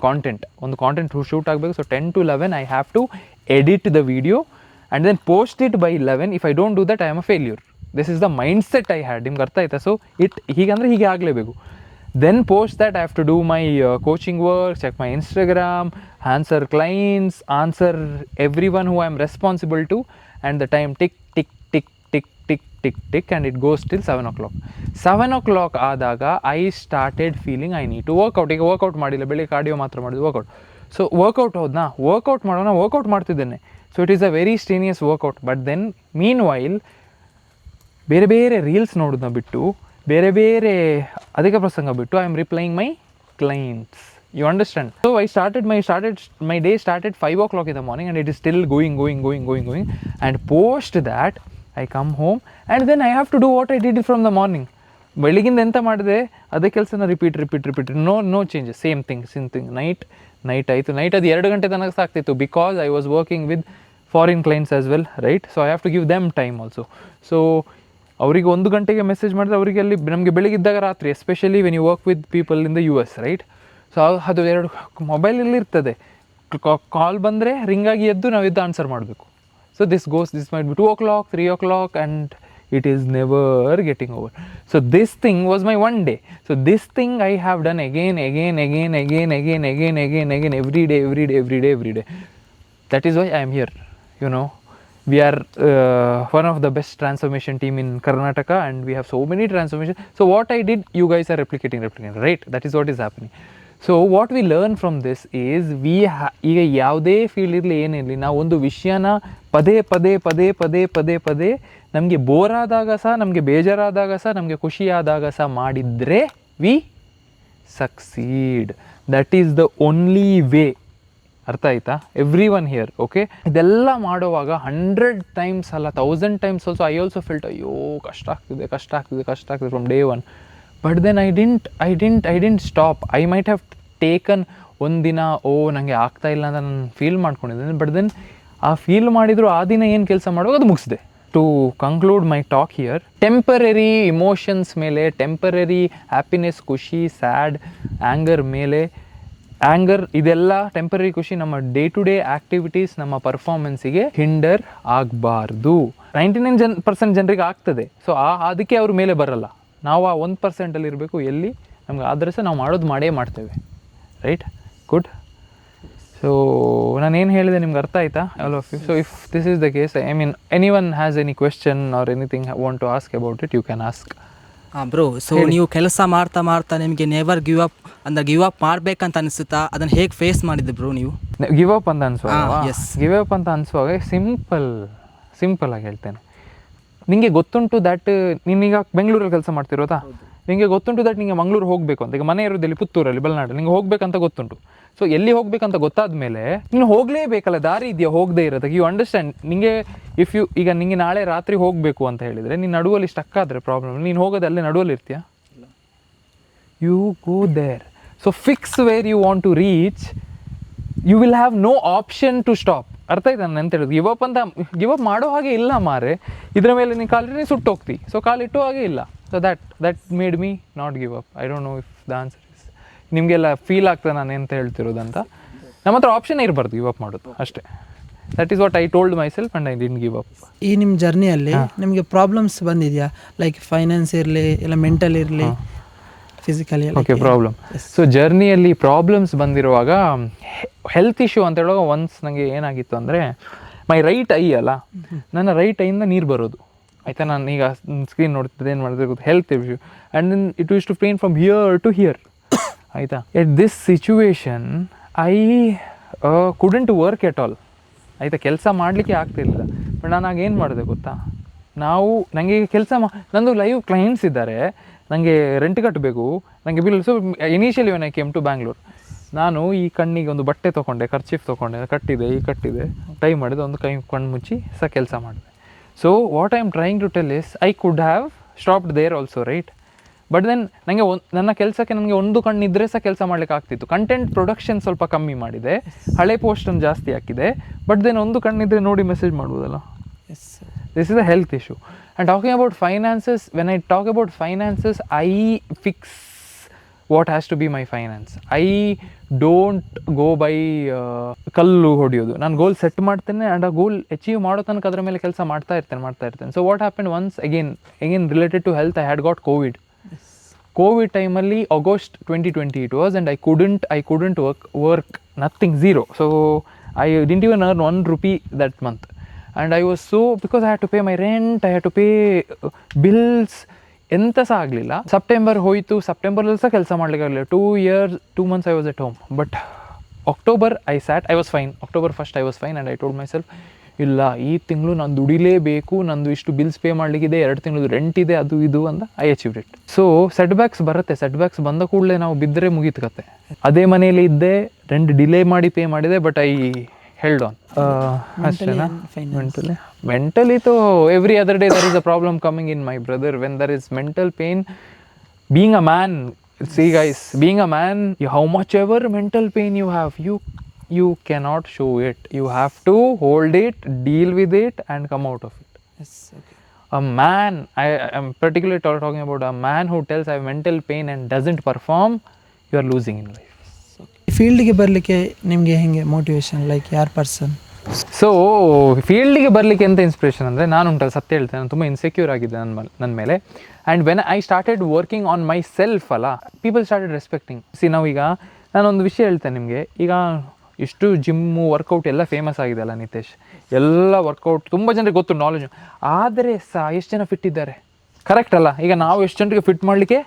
ಕಾಂಟೆಂಟ್ ಶೂಟ್ ಆಗಬೇಕು. So 10 to 11 I have to edit the video and then post it by 11. If I don't do that I am a failure. This is the mindset I had. ನಿಮ್ಗೆ ಅರ್ಥ ಆಯ್ತಾ? ಸೊ ಹೀಗಂದರೆ ಹೀಗೆ ಆಗಲೇಬೇಕು. Then post that I have to do my coaching work, check my Instagram, answer clients, answer everyone who I am responsible to, and the time tick and it goes till 7 o'clock. 7 o'clock ಆದಾಗ I started feeling I need to workout. ಈಗ ವರ್ಕೌಟ್ ಮಾಡಿಲ್ಲ, ಬೆಳಿಗ್ಗೆ ಕಾರ್ಡಿಯೋ ಮಾತ್ರ ಮಾಡಿದ್ದು, ವರ್ಕೌಟ್. ಸೊ ವರ್ಕೌಟ್ ವರ್ಕೌಟ್ ಮಾಡ್ತಿದ್ದೇನೆ. So it is a very strenuous workout. But then meanwhile ಬೇರೆ ರೀಲ್ಸ್ ನೋಡೋದನ್ನ ಬಿಟ್ಟು, ಬೇರೆ ಅಧಿಕ ಪ್ರಸಂಗ ಬಿಟ್ಟು, I am replying my clients. You understand? So I started my day started 5 o'clock in the morning, and it is still going. And post that I come home, and then I have to do what I did from the morning. ಬೆಳಿಗಿಂದ ಎಂತ ಮಾಡಿದೆ ಅದೇ ಕೆಲಸನ repeat no changes, same thing. Night ಆಯಿತು, ನೈಟ್ ಅದು 2 ಗಂಟೆ ತನಕ ಸಾಕ್ತಿತ್ತು, because I was working with foreign clients as well, right? So I have to give them time also. So ಅವರಿಗೆ 1 ಗಂಟೆಗೆ ಮೆಸೇಜ್ ಮಾಡಿದ್ರೆ ಅವರಿಗೆ ಅಲ್ಲಿ ನಮಗೆ ಬೆಳಗಿದ್ದಾಗ ರಾತ್ರಿ, especially when you work with people in the US, right? So ಅದು 2 ಮೊಬೈಲಲ್ಲಿ ಇರ್ತದೆ. ಕಾಲ್ ಬಂದರೆ ರಿಂಗಾಗಿ ಎದ್ದು ನಾವು ಎದ್ದು ಆನ್ಸರ್ ಮಾಡಬೇಕು. So this might be 2 o'clock, 3 o'clock, and it is never getting over. So this thing was my one day. So this thing I have done again, every day. That is why I am here, you know. We are one of the best transformation team in Karnataka, and we have so many transformation. So what I did, you guys are replicating, right? That is what is happening. So what we learn from this is ಈಗ ಯಾವುದೇ ಫೀಲ್ಡ್ ಇರಲಿ ಏನಿರಲಿ, ನಾವು ಒಂದು ವಿಷಯನ ಪದೇ ನಮಗೆ ಬೋರ್ ಆದಾಗ ಸಹ, ನಮಗೆ ಬೇಜಾರಾದಾಗ ಸಹ, ನಮಗೆ ಖುಷಿಯಾದಾಗ ಸಹ ಮಾಡಿದರೆ we succeed. That is the only way. ಅರ್ಥ ಆಯ್ತಾ? Everyone here, okay? ಇದೆಲ್ಲ ಮಾಡುವಾಗ 100 times ಅಲ್ಲ, 1000 times also I also felt, ಅಯ್ಯೋ ಕಷ್ಟ ಆಗ್ತಿದೆ from day one. But then I didn't stop. I might have taken ಒಂದಿನ, ನನಗೆ ಆಗ್ತಾಯಿಲ್ಲ ಅಂತ ನಾನು ಫೀಲ್ ಮಾಡ್ಕೊಂಡಿದ್ದೇನೆ. ಬಟ್ ದೆನ್ ಆ ಫೀಲ್ ಮಾಡಿದ್ರು ಆ ದಿನ ಏನು ಕೆಲಸ ಮಾಡುವಾಗ ಅದು ಮುಗಿಸಿದೆ. To conclude my talk here, temporary emotions ಮೇಲೆ, ಟೆಂಪರರಿ ಹ್ಯಾಪಿನೆಸ್, ಖುಷಿ, ಸ್ಯಾಡ್, ಆ್ಯಂಗರ್ ಮೇಲೆ, ಆ್ಯಂಗರ್ ಇದೆಲ್ಲ ಟೆಂಪರರಿ ಖುಷಿ ನಮ್ಮ ಡೇ ಟು ಡೇ ಆ್ಯಕ್ಟಿವಿಟೀಸ್, ನಮ್ಮ ಪರ್ಫಾರ್ಮೆನ್ಸಿಗೆ ಹಿಂಡರ್ ಆಗಬಾರ್ದು. 99% ಜನರಿಗೆ ಆಗ್ತದೆ. ಸೊ ಅದಕ್ಕೆ ಅವ್ರ ಮೇಲೆ ಬರಲ್ಲ. ನಾವು ಆ 1% ಇರಬೇಕು. ಎಲ್ಲಿ ನಮ್ಗೆ ಆದರೆ ಸಹ ನಾವು ಮಾಡೇ ಮಾಡ್ತೇವೆ, ರೈಟ್? ಗುಡ್. ಸೊ ನಾನೇನು ಹೇಳಿದೆ ನಿಮ್ಗೆ ಅರ್ಥ ಆಯ್ತಾ, all of you? So if this is the case, I mean anyone has any question or anything want to ask about it, you can ask. Bro, so ನೀವು ಕೆಲಸ ಮಾಡ್ತಾ ನಿಮಗೆ ನೆವರ್ ಗಿವ್ ಅಪ್ ಮಾಡ್ಬೇಕಂತ ಅನಿಸುತ್ತಾ? ಅದನ್ನು ಹೇಗೆ ಫೇಸ್ ಮಾಡಿದ್ದೆ ಬ್ರೋ ನೀವು? ಗಿವ್ ಅಪ್ ಅಂತ ಅನಿಸುವಾಗ, ಎಸ್, ಗಿವ್ ಅಪ್ ಅಂತ ಅನಿಸುವಾಗ ಸಿಂಪಲ್ ಆಗಿ ಹೇಳ್ತೇನೆ. ನಿಮಗೆ ಗೊತ್ತುಂಟು ದ್ಯಾಟ್ ನೀನೀಗ ಬೆಂಗಳೂರಲ್ಲಿ ಕೆಲಸ ಮಾಡ್ತಿರೋದಾ, ನಿಮಗೆ ಗೊತ್ತುಂಟು ದ್ಯಾಟ್ ನಿಮಗೆ ಮಂಗಳೂರು ಹೋಗಬೇಕು ಅಂತ. ಈಗ ಮನೆ ಇರೋದಲ್ಲಿ ಪುತ್ತೂರಲ್ಲಿ, ಬಲ್ನಾಡಲ್ಲಿ, ನಿಂಗೆ ಹೋಗ್ಬೇಕಂತ ಗೊತ್ತುಂಟು. ಸೊ ಎಲ್ಲಿ ಹೋಗ್ಬೇಕಂತ ಗೊತ್ತಾದ ಮೇಲೆ ನೀನು ಹೋಗಲೇಬೇಕಲ್ಲ, ದಾರಿ ಇದೆಯಾ ಹೋಗದೆ ಇರೋದಕ್ಕೆ? You understand? ನಿಮಗೆ ಈಗ ನಿಮಗೆ ನಾಳೆ ರಾತ್ರಿ ಹೋಗಬೇಕು ಅಂತ ಹೇಳಿದರೆ, ನೀನು ನಡುವಲ್ಲಿ ಸ್ಟಕ್ ಆದರೆ ಪ್ರಾಬ್ಲಮ್. ನೀನು ಹೋಗೋದು ಅಲ್ಲೇ ನಡುವಲ್ಲಿ ಇರ್ತೀಯಾ? You go there. So fix where you want to reach, you will have no option to stop. ಅರ್ಥ ಆಯ್ತು ನಾನು ಅಂತ ಹೇಳೋದು? ಗಿವ್ ಅಪ್ ಮಾಡೋ ಹಾಗೆ ಇಲ್ಲ ಮಾರೆ. ಇದರ ಮೇಲೆ ನೀನು ಕಾಲಿಟ್ಟರೆ ಸುಟ್ಟು ಹೋಗ್ತಿ. ಸೊ ಕಾಲಿಟ್ಟೋ ಹಾಗೆ ಇಲ್ಲ. So that made me not give up. I don't know if the answer is, ನಿಮಗೆಲ್ಲ ಫೀಲ್ ಆಗ್ತದೆ ನಾನು ಎಂತ ಹೇಳ್ತಿರೋದಂತ. ನಮ್ಮ ಹತ್ರ ಆಪ್ಷನ್ ಇರಬಾರ್ದು ಗಿವ್ ಅಪ್ ಮಾಡೋದು, ಅಷ್ಟೇ. That is what I told my self and I didn't give up. ಈ ನಿಮ್ಮ ಜರ್ನಿಯಲ್ಲಿ ನಿಮಗೆ ಪ್ರಾಬ್ಲಮ್ಸ್ ಬಂದಿದೆಯಾ? ಲೈಕ್ ಫೈನಾನ್ಸ್ ಇರಲಿ, ಇಲ್ಲ ಮೆಂಟಲ್ ಇರಲಿ, ಫಿಸಿಕಲಿ? Okay, problem. ಸೊ ಜರ್ನಿಯಲ್ಲಿ ಪ್ರಾಬ್ಲಮ್ಸ್ ಬಂದಿರುವಾಗ, ಹೆಲ್ತ್ ಇಶ್ಯೂ ಅಂತ ಹೇಳುವಾಗ ಒನ್ಸ್ ನನಗೆ ಏನಾಗಿತ್ತು ಅಂದರೆ, ಮೈ ರೈಟ್ ಐ ಅಲ್ಲ, ನನ್ನ ರೈಟ್ ಐಯಿಂದ ನೀರು ಬರೋದು, ಆಯಿತಾ? ನಾನು ಈಗ ಸ್ಕ್ರೀನ್ ನೋಡ್ತಿದ್ದೆ, ಏನು ಮಾಡಿದ್ರೆ ಗೊತ್ತು, health issue. And then it used to pain from here to here, ಆಯಿತಾ? At this situation I couldn't work at all, ಆಯಿತಾ? ಕೆಲಸ ಮಾಡಲಿಕ್ಕೆ ಆಗ್ತಿರ್ಲಿಲ್ಲ. ಬಟ್ ನಾನು ಆಗ ಏನು ಮಾಡಿದೆ ಗೊತ್ತಾ? ನನಗೆ ನಂದು ಲೈವ್ ಕ್ಲೈಂಟ್ಸ್ ಇದ್ದಾರೆ, ನನಗೆ ರೆಂಟ್ ಕಟ್ಟಬೇಕು, ನನಗೆ bill. So initially when I came to Bangalore, ನಾನು ಈ ಕಣ್ಣಿಗೆ ಒಂದು ಬಟ್ಟೆ ತೊಗೊಂಡೆ, ಕರ್ಚೀಫ್ ತೊಗೊಂಡೆ, ಕಟ್ಟಿದೆ, ಟೈ ಮಾಡಿದೆ, ಒಂದು ಕಣ್ಣು ಮುಚ್ಚಿ ಕೆಲಸ ಮಾಡಿದೆ. So what I am trying to tell is, I could have stopped there also, right? But then ನನಗೆ ನನ್ನ ಕೆಲಸಕ್ಕೆ ನನಗೆ ಒಂದು ಕಣ್ಣಿದ್ರೆ ಸಹ ಕೆಲಸ ಮಾಡಲಿಕ್ಕೆ ಆಗ್ತಿತ್ತು. ಕಂಟೆಂಟ್ ಪ್ರೊಡಕ್ಷನ್ ಸ್ವಲ್ಪ ಕಮ್ಮಿ ಮಾಡಿದೆ, ಹಳೆ ಪೋಸ್ಟನ್ನು ಜಾಸ್ತಿ ಹಾಕಿದೆ. ಬಟ್ ದೆನ್ ಒಂದು ಕಣ್ಣಿದ್ರೆ ನೋಡಿ ಮೆಸೇಜ್ ಮಾಡ್ಬೋದಲ್ಲ. This is a health issue. And talking about finances, when I talk about finances, I fix what has to be my finance. I don't go by ಕಲ್ಲು ಹೊಡೆಯೋದು. ನಾನು ಗೋಲ್ ಸೆಟ್ ಮಾಡ್ತೇನೆ ಆ್ಯಂಡ್ ಆ ಗೋಲ್ ಅಚೀವ್ ಮಾಡೋ ತನಕ ಅದರ ಮೇಲೆ ಕೆಲಸ ಮಾಡ್ತಾ ಇರ್ತೇನೆ. So what happen once again related to health, I had got covid ಟೈಮಲ್ಲಿ August 2020 it was, and I couldn't work nothing, zero. So I didn't even earn 1 rupee that month. And I was so, because I had to pay my rent, I had to pay bills, ಎಂತ ಸಹ ಆಗಲಿಲ್ಲ. ಸೆಪ್ಟೆಂಬರ್ ಹೋಯಿತು, ಸೆಪ್ಟೆಂಬರಲ್ಲಿ ಸಹ ಕೆಲಸ ಮಾಡಲಿಕ್ಕೆ ಆಗಲಿಲ್ಲ. 2 months I was at home. But October I was fine. October 1st I was fine, and I told myself, ಇಲ್ಲ ಈ ತಿಂಗಳು ನಾನು ದುಡಿಲೇಬೇಕು, ನಂದು ಇಷ್ಟು ಬಿಲ್ಸ್ ಪೇ ಮಾಡಲಿಕ್ಕಿದೆ, 2 ತಿಂಗಳು ರೆಂಟ್ ಇದೆ, ಅದು ಇದು ಅಂತ I achieved it. So setbacks ಬರುತ್ತೆ, ಸೆಟ್ ಬ್ಯಾಕ್ಸ್ ಬಂದ ಕೂಡಲೇ ನಾವು ಬಿದ್ದರೆ ಮುಗೀತು ಕತೆ. ಅದೇ ಮನೇಲಿ ಇದ್ದೆ, ರೆಂಟ್ ಡಿಲೇ ಮಾಡಿ ಪೇ ಮಾಡಿದೆ, ಬಟ್ ಐ ಹೆಲ್ಡ್ ಆನ್. ಅಷ್ಟೇನಾ? Mentally though every other day there is a problem coming in my brother. When there is mental pain, being a man, see guys, being a man, how much ever mental pain you have, you cannot show it. You have to hold it, deal with it and come out of it. Yes, okay. A man, I am particularly talking about a man who tells I have mental pain and doesn't perform, you are losing in life. ಫೀಲ್ಡ್ಗೆ ಬರಲಿಕ್ಕೆ ನಿಮಗೆ ಹೆಂಗೆ ಮೋಟಿವೇಶನ್, ಲೈಕ್ ಯಾರ್ ಪರ್ಸನ್? ಸೊ ಫೀಲ್ಡಿಗೆ ಬರಲಿಕ್ಕೆ ಎಂತ ಇನ್ಸ್ಪಿರೇಷನ್ ಅಂದರೆ, ನಾನು ಉಂಟಲ್ಲ ಸತ್ಯ ಹೇಳ್ತೇನೆ, ನಾನು ತುಂಬ ಇನ್ಸೆಕ್ಯೂರ್ ಆಗಿದ್ದೆ ನನ್ನ ಮೇಲೆ. And when I started working on my self ಅಲ್ಲ, ಪೀಪಲ್ ಸ್ಟಾರ್ಟೆಡ್ ರೆಸ್ಪೆಕ್ಟಿಂಗ್. ನಾವೀಗ ನಾನೊಂದು ವಿಷಯ ಹೇಳ್ತೇನೆ ನಿಮಗೆ. ಈಗ ಇಷ್ಟು ಜಿಮ್ಮು ವರ್ಕೌಟ್ ಎಲ್ಲ ಫೇಮಸ್ ಆಗಿದೆ ಅಲ್ಲ ನಿತೇಶ್, ಎಲ್ಲ ವರ್ಕೌಟ್ ತುಂಬ ಜನರಿಗೆ ಗೊತ್ತು, ನಾಲೆಜ್. ಆದರೆ ಎಷ್ಟು ಜನ ಫಿಟ್ ಇದ್ದಾರೆ? ಕರೆಕ್ಟ್ ಅಲ್ಲ? ಈಗ ನಾವು ಎಷ್ಟು ಜನರಿಗೆ ಫಿಟ್ ಮಾಡಲಿಕ್ಕೆ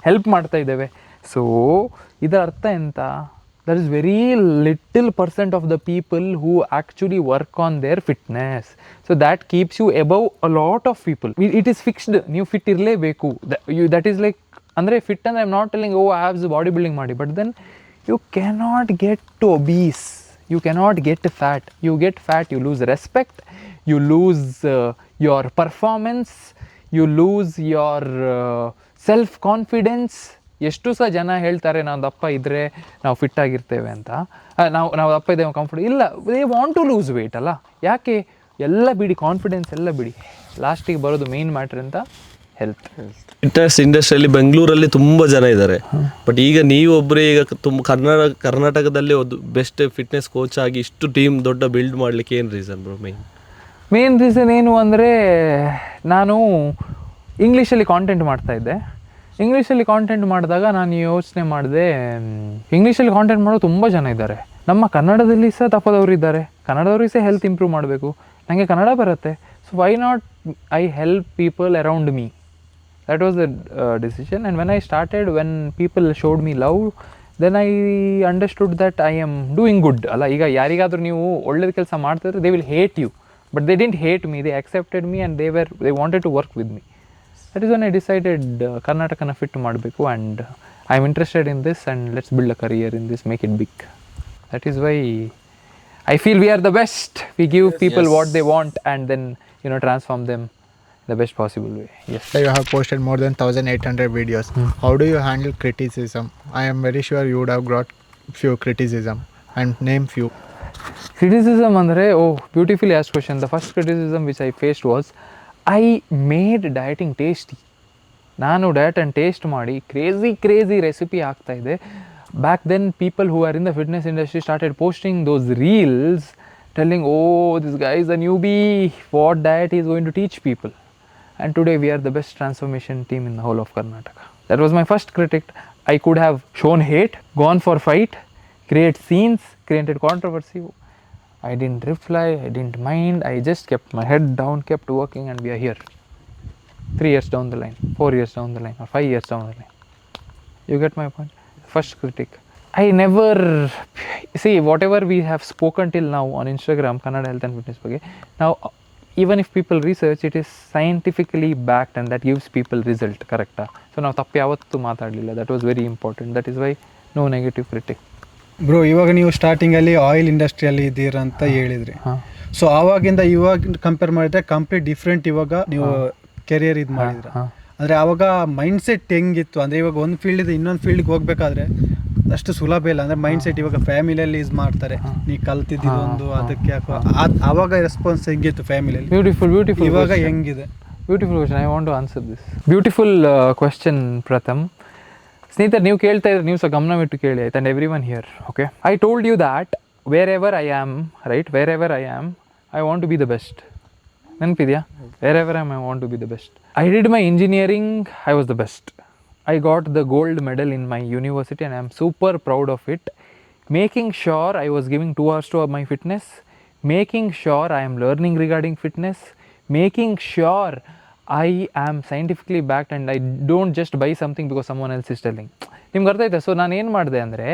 ಹೆಲ್ಪ್ ಮಾಡ್ತಾ ಇದ್ದೇವೆ. ಸೊ ಇದರ ಅರ್ಥ ಎಂತ? there is very little % of the people who actually work on their fitness. So that keeps you above a lot of people. It is fixed. ನೀವು ಫಿಟ್ ಇರಲೇಬೇಕು. that is like, ಅಂದರೆ ಫಿಟ್ ಅಂದರೆ I am not telling abs body building ಮಾಡಿ, but then you cannot get to obese, you cannot get fat. You get fat, you lose respect, you lose your performance, you lose your self confidence. ಎಷ್ಟು ಸಹ ಜನ ಹೇಳ್ತಾರೆ ನಾವು ದಪ್ಪ ಇದ್ದರೆ ನಾವು ಫಿಟ್ ಆಗಿರ್ತೇವೆ ಅಂತ, ನಾವು ದಪ್ಪ ಇದ್ದೇವೆ ಕಂಫರ್ಟ್ ಇಲ್ಲ, they want to lose weight ಅಲ್ಲ. ಯಾಕೆ? ಎಲ್ಲ ಬಿಡಿ, ಕಾನ್ಫಿಡೆನ್ಸ್ ಎಲ್ಲ ಬಿಡಿ, ಲಾಸ್ಟಿಗೆ ಬರೋದು ಮೇನ್ ಮ್ಯಾಟ್ರ್ ಅಂತ ಹೆಲ್ತ್. ಫಿಟ್ನೆಸ್ ಇಂಡಸ್ಟ್ರಿಯಲ್ಲಿ ಬೆಂಗಳೂರಲ್ಲಿ ತುಂಬ ಜನ ಇದ್ದಾರೆ, ಬಟ್ ಈಗ ನೀವೊಬ್ಬರೇ ಈಗ ತುಂಬ ಕರ್ನಾಟಕದಲ್ಲಿ ಒಂದು ಬೆಸ್ಟ್ ಫಿಟ್ನೆಸ್ ಕೋಚ್ ಆಗಿ ಇಷ್ಟು ಟೀಮ್ ದೊಡ್ಡ ಬಿಲ್ಡ್ ಮಾಡಲಿಕ್ಕೆ ಏನು ರೀಸನ್ ಬ್ರೋ? ಮೇನ್ ರೀಸನ್ ಏನು ಅಂದರೆ, ನಾನು ಇಂಗ್ಲೀಷಲ್ಲಿ ಕಾಂಟೆಂಟ್ ಮಾಡ್ತಾಯಿದ್ದೆ. ಇಂಗ್ಲೀಷಲ್ಲಿ ಕಾಂಟೆಂಟ್ ಮಾಡಿದಾಗ ನಾನು ಯೋಚನೆ ಮಾಡಿದೆ, ಇಂಗ್ಲೀಷಲ್ಲಿ ಕಾಂಟೆಂಟ್ ಮಾಡೋ ತುಂಬ ಜನ ಇದ್ದಾರೆ, ನಮ್ಮ ಕನ್ನಡದಲ್ಲಿ ಸಹ ತಪ್ಪದವರು ಇದ್ದಾರೆ, ಕನ್ನಡದವ್ರಿಗೆ ಸಹ ಹೆಲ್ತ್ ಇಂಪ್ರೂವ್ ಮಾಡಬೇಕು, ನನಗೆ ಕನ್ನಡ ಬರುತ್ತೆ, so why not I help people around me. That was the decision. And when I started, when people showed me love, then I understood that I am doing good ಅಲ್ಲ. ಈಗ ಯಾರಿಗಾದರೂ ನೀವು ಒಳ್ಳೇದು ಕೆಲಸ ಮಾಡ್ತಿದ್ರೆ they will hate you, but they didn't hate me, they accepted me and they wanted to work with me. That is when I decided Karnataka fit ಮಾಡಬೇಕು, and I am interested in this, and let's build a career in this, make it big. That is why I feel we are the best. We give people what they want and then transform them in the best possible way. Yes. So you have posted more than 1800 videos. How do you handle criticism? I am very sure you would have got few criticism, and name few. Criticism ಅಂದರೆ, beautifully asked question. The first criticism which I faced was, I made dieting tasty. ನಾನು ಡಯಟನ್ನು ಟೇಸ್ಟ್ ಮಾಡಿ ಕ್ರೇಜಿ ರೆಸಿಪಿ ಆಗ್ತಾಯಿದೆ. Back then people who are in the fitness industry started posting those reels telling, this guy is a newbie, what diet is going to teach people. And today we are the best transformation team in the whole of Karnataka. That was my first critic. I could have shown hate, gone for fight, create scenes, created controversy. I didn't reply, I didn't mind, I just kept my head down, kept working, and we are here. 3 years down the line, 4 years down the line, or 5 years down the line. You get my point? First critic. I never, see, whatever we have spoken till now on Instagram, Kannada Health and Fitness ಬಗ್ಗೆ, now even if people research, it is scientifically backed and that gives people result, correct? So ನಾವು ತಪ್ಪು ಯಾವತ್ತೂ ಮಾತಾಡಲಿಲ್ಲ. That was very important. That is why no negative critic. Bro, ಇವಾಗ ನೀವು ಸ್ಟಾರ್ಟಿಂಗಲ್ಲಿ ಆಯಿಲ್ ಇಂಡಸ್ಟ್ರಿಯಲ್ಲಿ ಇದ್ದೀರಾ ಅಂತ ಹೇಳಿದ್ರಿ. ಸೊ ಆವಾಗಿಂದ ಇವಾಗ ಕಂಪೇರ್ ಮಾಡಿದ್ರೆ ಕಂಪ್ಲೀಟ್ ಡಿಫ್ರೆಂಟ್ ಇವಾಗ ನೀವು ಕೆರಿಯರ್ ಇದು ಮಾಡಿದ್ರ. ಅಂದರೆ ಆವಾಗ ಮೈಂಡ್ ಸೆಟ್ ಹೆಂಗಿತ್ತು? ಅಂದರೆ ಇವಾಗ ಒಂದು ಫೀಲ್ಡಿಂದ ಇನ್ನೊಂದು ಫೀಲ್ಡ್ಗೆ ಹೋಗ್ಬೇಕಾದ್ರೆ ಅಷ್ಟು ಸುಲಭ ಇಲ್ಲ. ಅಂದರೆ ಮೈಂಡ್ ಸೆಟ್ ಇವಾಗ ಫ್ಯಾಮಿಲಿಯಲ್ಲಿ ಇದು ಮಾಡ್ತಾರೆ, ನೀ ಕಲ್ತಿದ್ದೊಂದು ಅದಕ್ಕೆ ಯಾಕೋ ಆವಾಗ ರೆಸ್ಪಾನ್ಸ್ ಹೆಂಗಿತ್ತು ಫ್ಯಾಮಿಲಿಯಲ್ಲಿ? ಬ್ಯೂಟಿಫುಲ್ ಇವಾಗ ಹೆಂಗಿದೆ? Beautiful question. I want to answer this beautiful question. Pratham, ಸ್ನೇಹಿತರೆ, ನೀವು ಕೇಳ್ತಾ ಇದ್ರೆ ನೀವು ಸಹ ಗಮನವಿಟ್ಟು ಕೇಳಿ ಆಯ್ತು. And everyone here, okay, I told you that wherever I am, right, wherever I am, I want to be the best. ನೆನಪಿದೆಯಾ? Wherever I want to be the best. I did my engineering, I was the best. I got the gold medal in my university and I am super proud of it. Making sure I was giving 2 hours to my fitness, making sure I am learning regarding fitness, making sure I am scientifically backed and I don't just buy something because someone else is telling. ನಿಮ್ಗೆ ಅರ್ಥ ಆಯ್ತಾ? ಸೊ ನಾನು ಏನು ಮಾಡಿದೆ ಅಂದರೆ,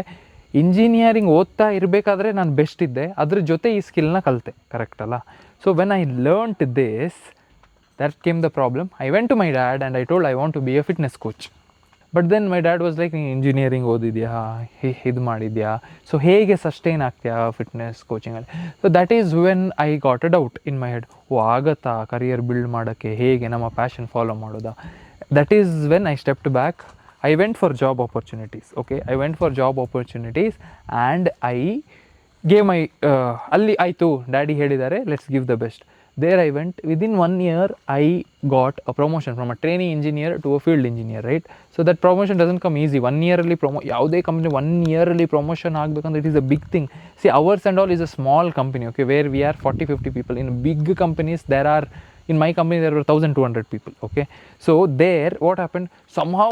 ಇಂಜಿನಿಯರಿಂಗ್ ಓದ್ತಾ ಇರಬೇಕಾದ್ರೆ ನಾನು ಬೆಸ್ಟ್ ಇದ್ದೆ, ಅದ್ರ ಜೊತೆ ಈ ಸ್ಕಿಲ್ನ ಕಲಿತೆ, ಕರೆಕ್ಟ್ ಅಲ್ಲ? So when I learnt this, that came the problem. I went to my dad and I told I want to be a fitness coach. But then my dad was like, engineering ಓದಿದ್ಯಾ, ಇದು ಮಾಡಿದ್ಯಾ, ಸೊ ಹೇಗೆ ಸಸ್ಟೈನ್ ಆಗ್ತೀಯಾ ಫಿಟ್ನೆಸ್ ಕೋಚಿಂಗಲ್ಲಿ. So that is when I got a doubt in my head, ಆಗತ್ತಾ ಕರಿಯರ್ ಬಿಲ್ಡ್ ಮಾಡೋಕ್ಕೆ, ಹೇಗೆ ನಮ್ಮ ಪ್ಯಾಷನ್ ಫಾಲೋ ಮಾಡೋದಾ. That is when I stepped back. I went for job opportunities, okay? I went for job opportunities and I gave my, ಅಲ್ಲಿ ಆಯಿತು ಡ್ಯಾಡಿ ಹೇಳಿದ್ದಾರೆ let's give the best. There I went. Within 1 year, I got a promotion from a trainee engineer to a field engineer, right? So that promotion doesn't come easy. 1 year ಅಲ್ಲಿ ಯಾವುದೇ ಕಂಪ್ನಿ 1 year ಅಲ್ಲಿ ಪ್ರಮೋಷನ್ ಆಗಬೇಕಂದ್ರೆ it is a big thing. See, ours and all is a small company, okay, where we are 40-50 people. In big companies, there are, in my company, there were 1,200 people, okay? So there, what happened? Somehow,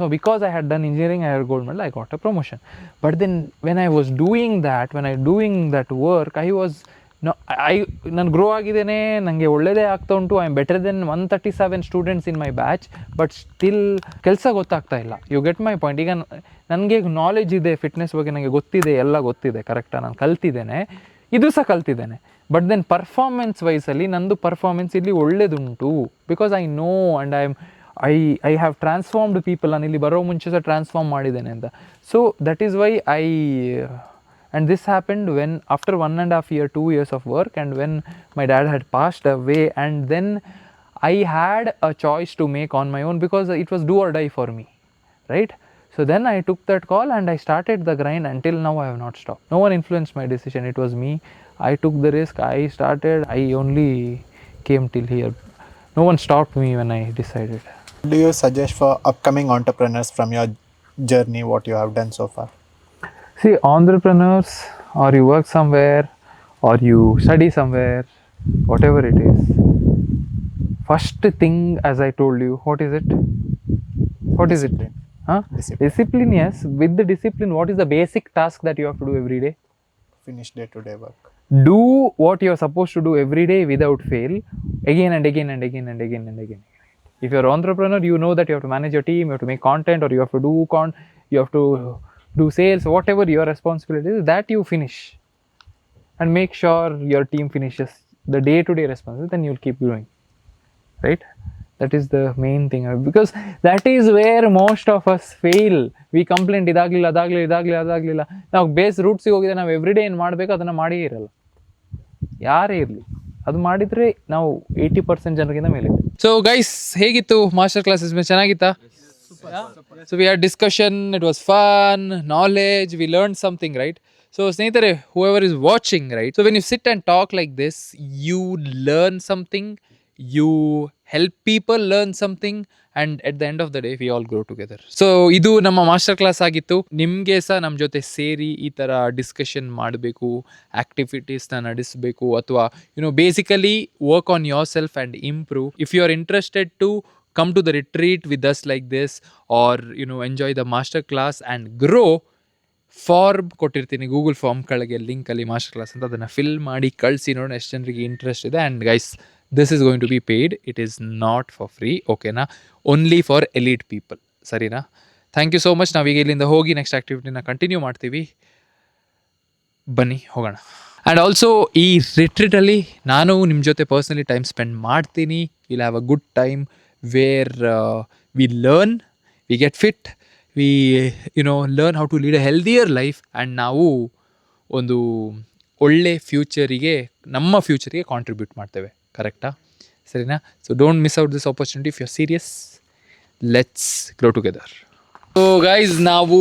so because I had done engineering, I had gold medal, I got a promotion. But then when I was doing that work, I was, ನಾನು ಗ್ರೋ ಆಗಿದ್ದೇನೆ, ನನಗೆ ಒಳ್ಳೆಯದೇ ಆಗ್ತಾ ಉಂಟು. I am better then 137 students in my batch, but still ಕೆಲಸ ಗೊತ್ತಾಗ್ತಾ ಇಲ್ಲ. You get my point. ಈಗ ನನಗೆ ನಾಲೆಜ್ ಇದೆ ಫಿಟ್ನೆಸ್ ಬಗ್ಗೆ, ನನಗೆ ಗೊತ್ತಿದೆ, ಎಲ್ಲ ಗೊತ್ತಿದೆ, ಕರೆಕ್ಟಾಗಿ ನಾನು ಕಲ್ತಿದ್ದೇನೆ, ಇದು ಸಹ ಕಲ್ತಿದ್ದೇನೆ. ಬಟ್ ದೆನ್ ಪರ್ಫಾರ್ಮೆನ್ಸ್ ವೈಸಲ್ಲಿ ನಂದು ಪರ್ಫಾರ್ಮೆನ್ಸ್ ಇಲ್ಲಿ ಒಳ್ಳೇದುಂಟು, because I know and I have transformed people. ನಾನು ಇಲ್ಲಿ ಬರೋ ಮುಂಚೆ ಸಹ ಟ್ರಾನ್ಸ್ಫಾರ್ಮ್ ಮಾಡಿದ್ದೇನೆ ಅಂತ. So that is why and this happened when after 1.5 year, 2 years of work, and when my dad had passed away, and then I had a choice to make on my own, because it was do or die for me, right? So then I took that call and I started the grind. Until now I have not stopped. No one influenced my decision, it was me. I took the risk, I started, I only came till here. No one stopped me when I decided. Do you suggest for upcoming entrepreneurs from your journey what you have done so far? See, entrepreneurs, or you work somewhere, or you study somewhere, whatever it is, first thing, as I told you, what is it? Discipline. Huh? Discipline, yes. With the discipline, what is the basic task that you have to do every day? Finish day-to-day work. Do what you are supposed to do every day without fail, again and again and again and again and again. If you are an entrepreneur, you know that you have to manage your team, you have to make content, or you have to do you have to do sales, whatever your responsibility is, that you finish. And make sure your team finishes the day-to-day responsibility, then you'll keep growing. Right? That is the main thing. Because that is where most of us fail. We complain, ಇದಾಗಲಿಲ್ಲ. ನಾವು ಬೇಸ್ ರೂಟ್ಸಿಗೆ ಹೋಗಿದೆ, ನಾವು ಎವ್ರಿ ಡೇ ಏನು ಮಾಡಬೇಕು ಅದನ್ನು ಮಾಡೇ ಇರಲ್ಲ. ಯಾರೇ ಇರಲಿ, ಅದು ಮಾಡಿದರೆ ನಾವು 80% ಜನರಿಗಿಂತ ಮೇಲೆ. ಸೊ ಗೈಸ್, ಹೇಗಿತ್ತು ಮಾಸ್ಟರ್ ಕ್ಲಾಸಸ್? ಚೆನ್ನಾಗಿತ್ತಾ? So we had discussion, it was fun, knowledge, we learned something, right? So ಸ್ನೇಹಿತರೆ, whoever is watching, right? So when you sit and talk like this, you learn something, you help people learn something, and at the end of the day, we all grow together. So ಇದು ನಮ್ಮ ಮಾಸ್ಟರ್ ಕ್ಲಾಸ್ ಆಗಿತ್ತು. ನಿಮಗೆ ಸಹ ನಮ್ಮ ಜೊತೆ ಸೇರಿ ಈ ಥರ ಡಿಸ್ಕಷನ್ ಮಾಡಬೇಕು, ಆ್ಯಕ್ಟಿವಿಟೀಸ್ನ ನಡೆಸಬೇಕು, ಅಥವಾ basically work on yourself and improve. If you are interested to come to the retreat with us like this, or enjoy the master class and grow, form ಕೊಟ್ಟಿರ್ತೀನಿ ಗೂಗಲ್ ಫಾರ್ಮ್ ಕೆಳಗೆ ಲಿಂಕಲ್ಲಿ ಮಾಸ್ಟರ್ ಕ್ಲಾಸ್ ಅಂತ, ಅದನ್ನು ಫಿಲ್ ಮಾಡಿ ಕಳಿಸಿ ನೋಡೋಣ ಎಷ್ಟು ಜನರಿಗೆ ಇಂಟ್ರೆಸ್ಟ್ ಇದೆ. And guys, this is going to be paid, it is not for free, ಓಕೆನಾ? ಓನ್ಲಿ ಫಾರ್ ಎಲೀಟ್ ಪೀಪಲ್, ಸರಿನಾ? Thank you so much. ನಾವೀಗ ಇಲ್ಲಿಂದ ಹೋಗಿ ನೆಕ್ಸ್ಟ್ ಆ್ಯಕ್ಟಿವಿಟಿನ ಕಂಟಿನ್ಯೂ ಮಾಡ್ತೀವಿ. ಬನ್ನಿ ಹೋಗೋಣ. ಆ್ಯಂಡ್ ಆಲ್ಸೋ ಈ ರಿಟ್ರೀಟಲ್ಲಿ ನಾನು ನಿಮ್ಮ ಜೊತೆ ಪರ್ಸ್ನಲಿ ಟೈಮ್ ಸ್ಪೆಂಡ್ ಮಾಡ್ತೀನಿ. Will have a good time where we learn, we get fit, we learn how to lead a healthier life, and ನಾವು ಒಂದು ಒಳ್ಳೆ ಫ್ಯೂಚರಿಗೆ, ನಮ್ಮ ಫ್ಯೂಚರಿಗೆ ಕಾಂಟ್ರಿಬ್ಯೂಟ್ ಮಾಡ್ತೇವೆ. ಕರೆಕ್ಟಾ? ಸರಿನಾ? So don't miss out this opportunity. If you are serious, let's grow together. So guys, ನಾವು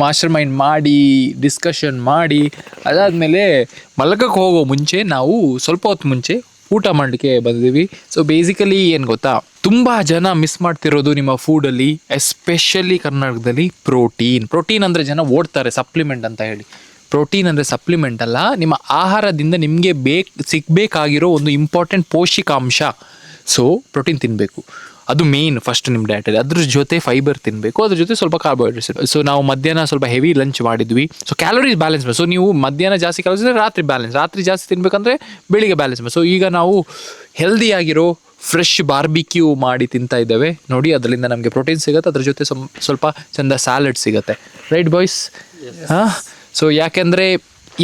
ಮಾಸ್ಟರ್ ಮೈಂಡ್ ಮಾಡಿ, ಡಿಸ್ಕಷನ್ ಮಾಡಿ, ಅದಾದಮೇಲೆ ಮಲಗಕ್ಕೆ ಹೋಗೋ ಮುಂಚೆ ನಾವು ಸ್ವಲ್ಪ ಹೊತ್ತು ಮುಂಚೆ ಊಟ ಮಾಡಲಿಕ್ಕೆ ಬಂದಿದ್ದೀವಿ. ಸೊ ಬೇಸಿಕಲಿ ಏನು ಗೊತ್ತಾ, ತುಂಬ ಜನ ಮಿಸ್ ಮಾಡ್ತಿರೋದು ನಿಮ್ಮ ಫೂಡಲ್ಲಿ, ಎಸ್ಪೆಷಲಿ ಕರ್ನಾಟಕದಲ್ಲಿ, ಪ್ರೋಟೀನ್ ಅಂದರೆ ಜನ ಓಡ್ತಾರೆ ಸಪ್ಲಿಮೆಂಟ್ ಅಂತ ಹೇಳಿ. ಪ್ರೋಟೀನ್ ಅಂದರೆ ಸಪ್ಲಿಮೆಂಟ್ ಅಲ್ಲ, ನಿಮ್ಮ ಆಹಾರದಿಂದ ನಿಮಗೆ ಸಿಗಬೇಕಾಗಿರೋ ಒಂದು ಇಂಪಾರ್ಟೆಂಟ್ ಪೋಷಕಾಂಶ. ಸೊ ಪ್ರೋಟೀನ್ ತಿನ್ನಬೇಕು, ಅದು ಮೇನ್ ಫಸ್ಟ್ ನಿಮ್ಮ ಡಯಟಲ್ಲಿ. ಅದ್ರ ಜೊತೆ ಫೈಬರ್ ತಿನ್ನಬೇಕು, ಅದ್ರ ಜೊತೆ ಸ್ವಲ್ಪ ಕಾರ್ಬೋಹೈಡ್ರೇಟ್ಸ್. ಸೊ ನಾವು ಮಧ್ಯಾಹ್ನ ಸ್ವಲ್ಪ ಹೆವಿ ಲಂಚ್ ಮಾಡಿದ್ವಿ. ಸೊ ಕ್ಯಾಲೋರೀಸ್ ಬ್ಯಾಲೆನ್ಸ್ ಮಾಡಿ. ಸೊ ನೀವು ಮಧ್ಯಾಹ್ನ ಜಾಸ್ತಿ ಕ್ಯಾಲೋರೀಸ್ ಇದ್ದರೆ ರಾತ್ರಿ ಬ್ಯಾಲೆನ್ಸ್, ರಾತ್ರಿ ಜಾಸ್ತಿ ತಿನ್ನಬೇಕಂದ್ರೆ ಬೆಳಿಗ್ಗೆ ಬ್ಯಾಲೆನ್ಸ್ ಮಾಡಿ. ಸೊ ಈಗ ನಾವು ಹೆಲ್ದಿಯಾಗಿರೋ ಫ್ರೆಶ್ ಬಾರ್ಬಿಕ್ಯೂ ಮಾಡಿ ತಿಂತಾ ಇದ್ದೇವೆ ನೋಡಿ. ಅದರಿಂದ ನಮಗೆ ಪ್ರೋಟೀನ್ ಸಿಗುತ್ತೆ, ಅದ್ರ ಜೊತೆ ಸ್ವಲ್ಪ ಚಂದ ಸ್ಯಾಲಡ್ ಸಿಗುತ್ತೆ. Right boys? ಹಾಂ. ಸೊ ಯಾಕೆಂದರೆ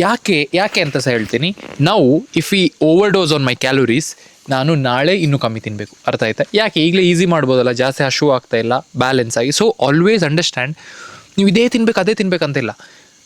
ಯಾಕೆ ಅಂತ ಸಹ ಹೇಳ್ತೀನಿ. ನಾವು ಇಫ್ ಈ over dose on my calories, ನಾನು ನಾಳೆ ಇನ್ನೂ ಕಮ್ಮಿ ತಿನ್ನಬೇಕು. ಅರ್ಥ ಆಯ್ತಾ? ಯಾಕೆ ಈಗಲೇ ಈಸಿ ಮಾಡ್ಬೋದಲ್ಲ, ಜಾಸ್ತಿ ಹಶು ಆಗ್ತಾ ಇಲ್ಲ, ಬ್ಯಾಲೆನ್ಸ್ ಆಗಿ. ಸೊ ಆಲ್ವೇಸ್ ಅಂಡರ್ಸ್ಟ್ಯಾಂಡ್, ನೀವು ಇದೇ ತಿನ್ಬೇಕು ಅದೇ ತಿನ್ಬೇಕಂತಿಲ್ಲ.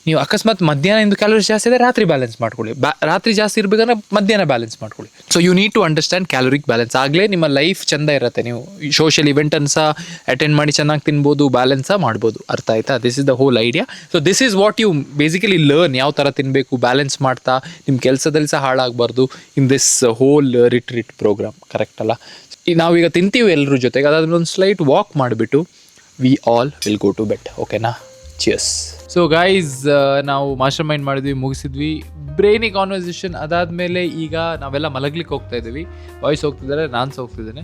ನೀವು ಅಕಸ್ಮಾತ್ ಮಧ್ಯಾಹ್ನ ಕ್ಯಾಲೋರೀಸ್ ಜಾಸ್ತಿ ಇದೆ, ರಾತ್ರಿ ಬ್ಯಾಲೆನ್ಸ್ ಮಾಡ್ಕೊಳ್ಳಿ. ರಾತ್ರಿ ಜಾಸ್ತಿ ಇರಬೇಕಂದ್ರೆ ಮಧ್ಯಾಹ್ನ ಬ್ಯಾಲೆನ್ಸ್ ಮಾಡ್ಕೊಳ್ಳಿ. So you need to understand caloric balance. ಆಗಲೇ ನಿಮ್ಮ ಲೈಫ್ ಚೆಂದ ಇರುತ್ತೆ. ನೀವು ಸೋಷಿಯಲ್ ಇವೆಂಟನ್ನು ಸಹ ಅಟೆಂಡ್ ಮಾಡಿ ಚೆನ್ನಾಗಿ ತಿನ್ಬೋದು, ಬ್ಯಾಲೆನ್ಸ್ ಸಹ ಮಾಡ್ಬೋದು. ಅರ್ಥ ಆಯ್ತಾ? This is the whole idea. So this is what you basically learn, ಯಾವ ಥರ ತಿನ್ನಬೇಕು, ಬ್ಯಾಲೆನ್ಸ್ ಮಾಡ್ತಾ ನಿಮ್ಮ ಕೆಲಸದಲ್ಲಿ ಸಹ ಹಾಳಾಗಬಾರ್ದು in this whole retreat program. Correct ಅಲ್ಲ? ನಾವೀಗ ತಿಂತೀವಿ ಎಲ್ಲರ ಜೊತೆಗೆ, ಅದಾದ್ಮೇಲೆ ಒಂದು ಸ್ಲೈಟ್ ವಾಕ್ ಮಾಡಿಬಿಟ್ಟು we all will go to bed. ಓಕೆನಾ? ಚಿಯರ್ಸ್. ಸೊ ಗೈಸ್, ನಾವು ಮಾಸ್ಟರ್ ಮೈಂಡ್ ಮಾಡಿದ್ವಿ, ಮುಗಿಸಿದ್ವಿ. ಬ್ರೈನಿ ಕಾನ್ವರ್ಸೇಷನ್ ಅದಾದಮೇಲೆ ಈಗ ನಾವೆಲ್ಲ ಮಲಗ್ಲಿಕ್ಕೆ ಹೋಗ್ತಾ ಇದ್ದೀವಿ. ವಾಯ್ಸ್ ಹೋಗ್ತಿದ್ದಾರೆ, ನಾನು ಸಹ ಹೋಗ್ತಿದ್ದೇನೆ.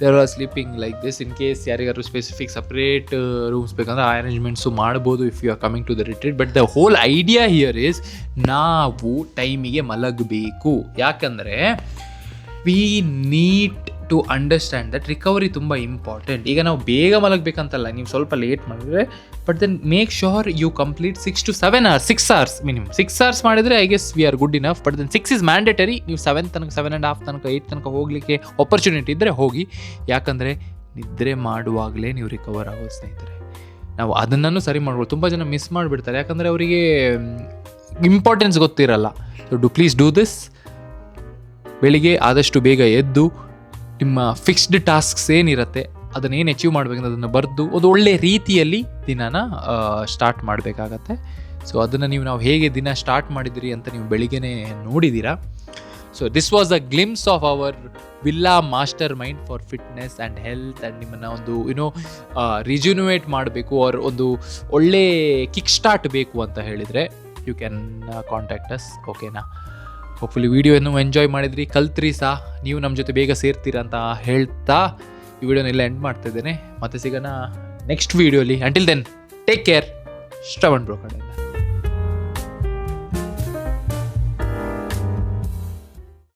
There are sleeping like this. In case ಯಾರಿಗಾದ್ರು ಸ್ಪೆಸಿಫಿಕ್ ಸಪ್ರೇಟ್ ರೂಮ್ಸ್ ಬೇಕಂದ್ರೆ ಆ ಅರೇಂಜ್ಮೆಂಟ್ಸು ಮಾಡ್ಬೋದು if you are coming to the retreat. But the whole idea here is, ನಾವು ಟೈಮಿಗೆ ಮಲಗಬೇಕು. ಯಾಕಂದರೆ we need to understand that recovery ತುಂಬ ಇಂಪಾರ್ಟೆಂಟ್. ಈಗ ನಾವು ಬೇಗ ಮಲಗಬೇಕಂತಲ್ಲ, ನೀವು ಸ್ವಲ್ಪ ಲೇಟ್ ಮಾಡಿದ್ರೆ, but then make sure you complete 6 to 7 hours, 6 hours minimum. 6 hours ಮಾಡಿದರೆ I guess we are good enough. But then 6 is mandatory. ನೀವು 7 ತನಕ, 7.5 ತನಕ, 8 ತನಕ ಹೋಗಲಿಕ್ಕೆ ಆಪರ್ಚುನಿಟಿ ಇದ್ದರೆ ಹೋಗಿ. ಯಾಕಂದರೆ ನಿದ್ರೆ ಮಾಡುವಾಗಲೇ ನೀವು ರಿಕವರ್ ಆಗೋದು ಸ್ನೇಹಿತರೆ. ನಾವು ಅದನ್ನು ಸರಿ ಮಾಡ್ಬೋದು. ತುಂಬ ಜನ ಮಿಸ್ ಮಾಡಿಬಿಡ್ತಾರೆ, ಯಾಕಂದರೆ ಅವರಿಗೆ ಇಂಪಾರ್ಟೆನ್ಸ್ ಗೊತ್ತಿರಲ್ಲ. So please do this. ಬೆಳಿಗ್ಗೆ ಆದಷ್ಟು ಬೇಗ ಎದ್ದು ನಿಮ್ಮ ಫಿಕ್ಸ್ಡ್ ಟಾಸ್ಕ್ಸ್ ಏನಿರುತ್ತೆ ಅದನ್ನೇನು ಅಚೀವ್ ಮಾಡಬೇಕಂದ್ರೆ ಅದನ್ನು ಬರೆದು ಒಂದು ಒಳ್ಳೆ ರೀತಿಯಲ್ಲಿ ದಿನನ ಸ್ಟಾರ್ಟ್ ಮಾಡಬೇಕಾಗತ್ತೆ. ಸೊ ಅದನ್ನು ನಾವು ಹೇಗೆ ದಿನ ಸ್ಟಾರ್ಟ್ ಮಾಡಿದಿರಿ ಅಂತ ನೀವು ಬೆಳಿಗ್ಗೆನೇ ನೋಡಿದ್ದೀರಾ. So this was a glimpse of our villa master mind for fitness and health. And ನಿಮ್ಮನ್ನು ಒಂದು ರಿಜ್ಯುನುವೇಟ್ ಮಾಡಬೇಕು, ಅವ್ರ ಒಂದು ಒಳ್ಳೆ ಕಿಕ್ ಸ್ಟಾರ್ಟ್ ಬೇಕು ಅಂತ ಹೇಳಿದರೆ ಯು ಕ್ಯಾನ್ ಕಾಂಟ್ಯಾಕ್ಟ್ ಅಸ್. ಓಕೆನಾ? ಹೋಪ್ಫುಲಿ ವಿಡಿಯೋಯನ್ನು ಎಂಜಾಯ್ ಮಾಡಿದ್ರಿ, ಕಲ್ತ್ರಿ ಸಹ. ನೀವು ನಮ್ಮ ಜೊತೆ ಬೇಗ ಸೇರ್ತೀರಾ ಅಂತ ಹೇಳ್ತಾ ಈ ವಿಡಿಯೋನೆಲ್ಲ ಎಂಡ್ ಮಾಡ್ತಾ ಇದ್ದೇನೆ. ಮತ್ತೆ ಸಿಗೋಣ ನೆಕ್ಸ್ಟ್ ವಿಡಿಯೋಲಿ. Until then take care. Shravan bro ಕಡೆಯಿಂದ.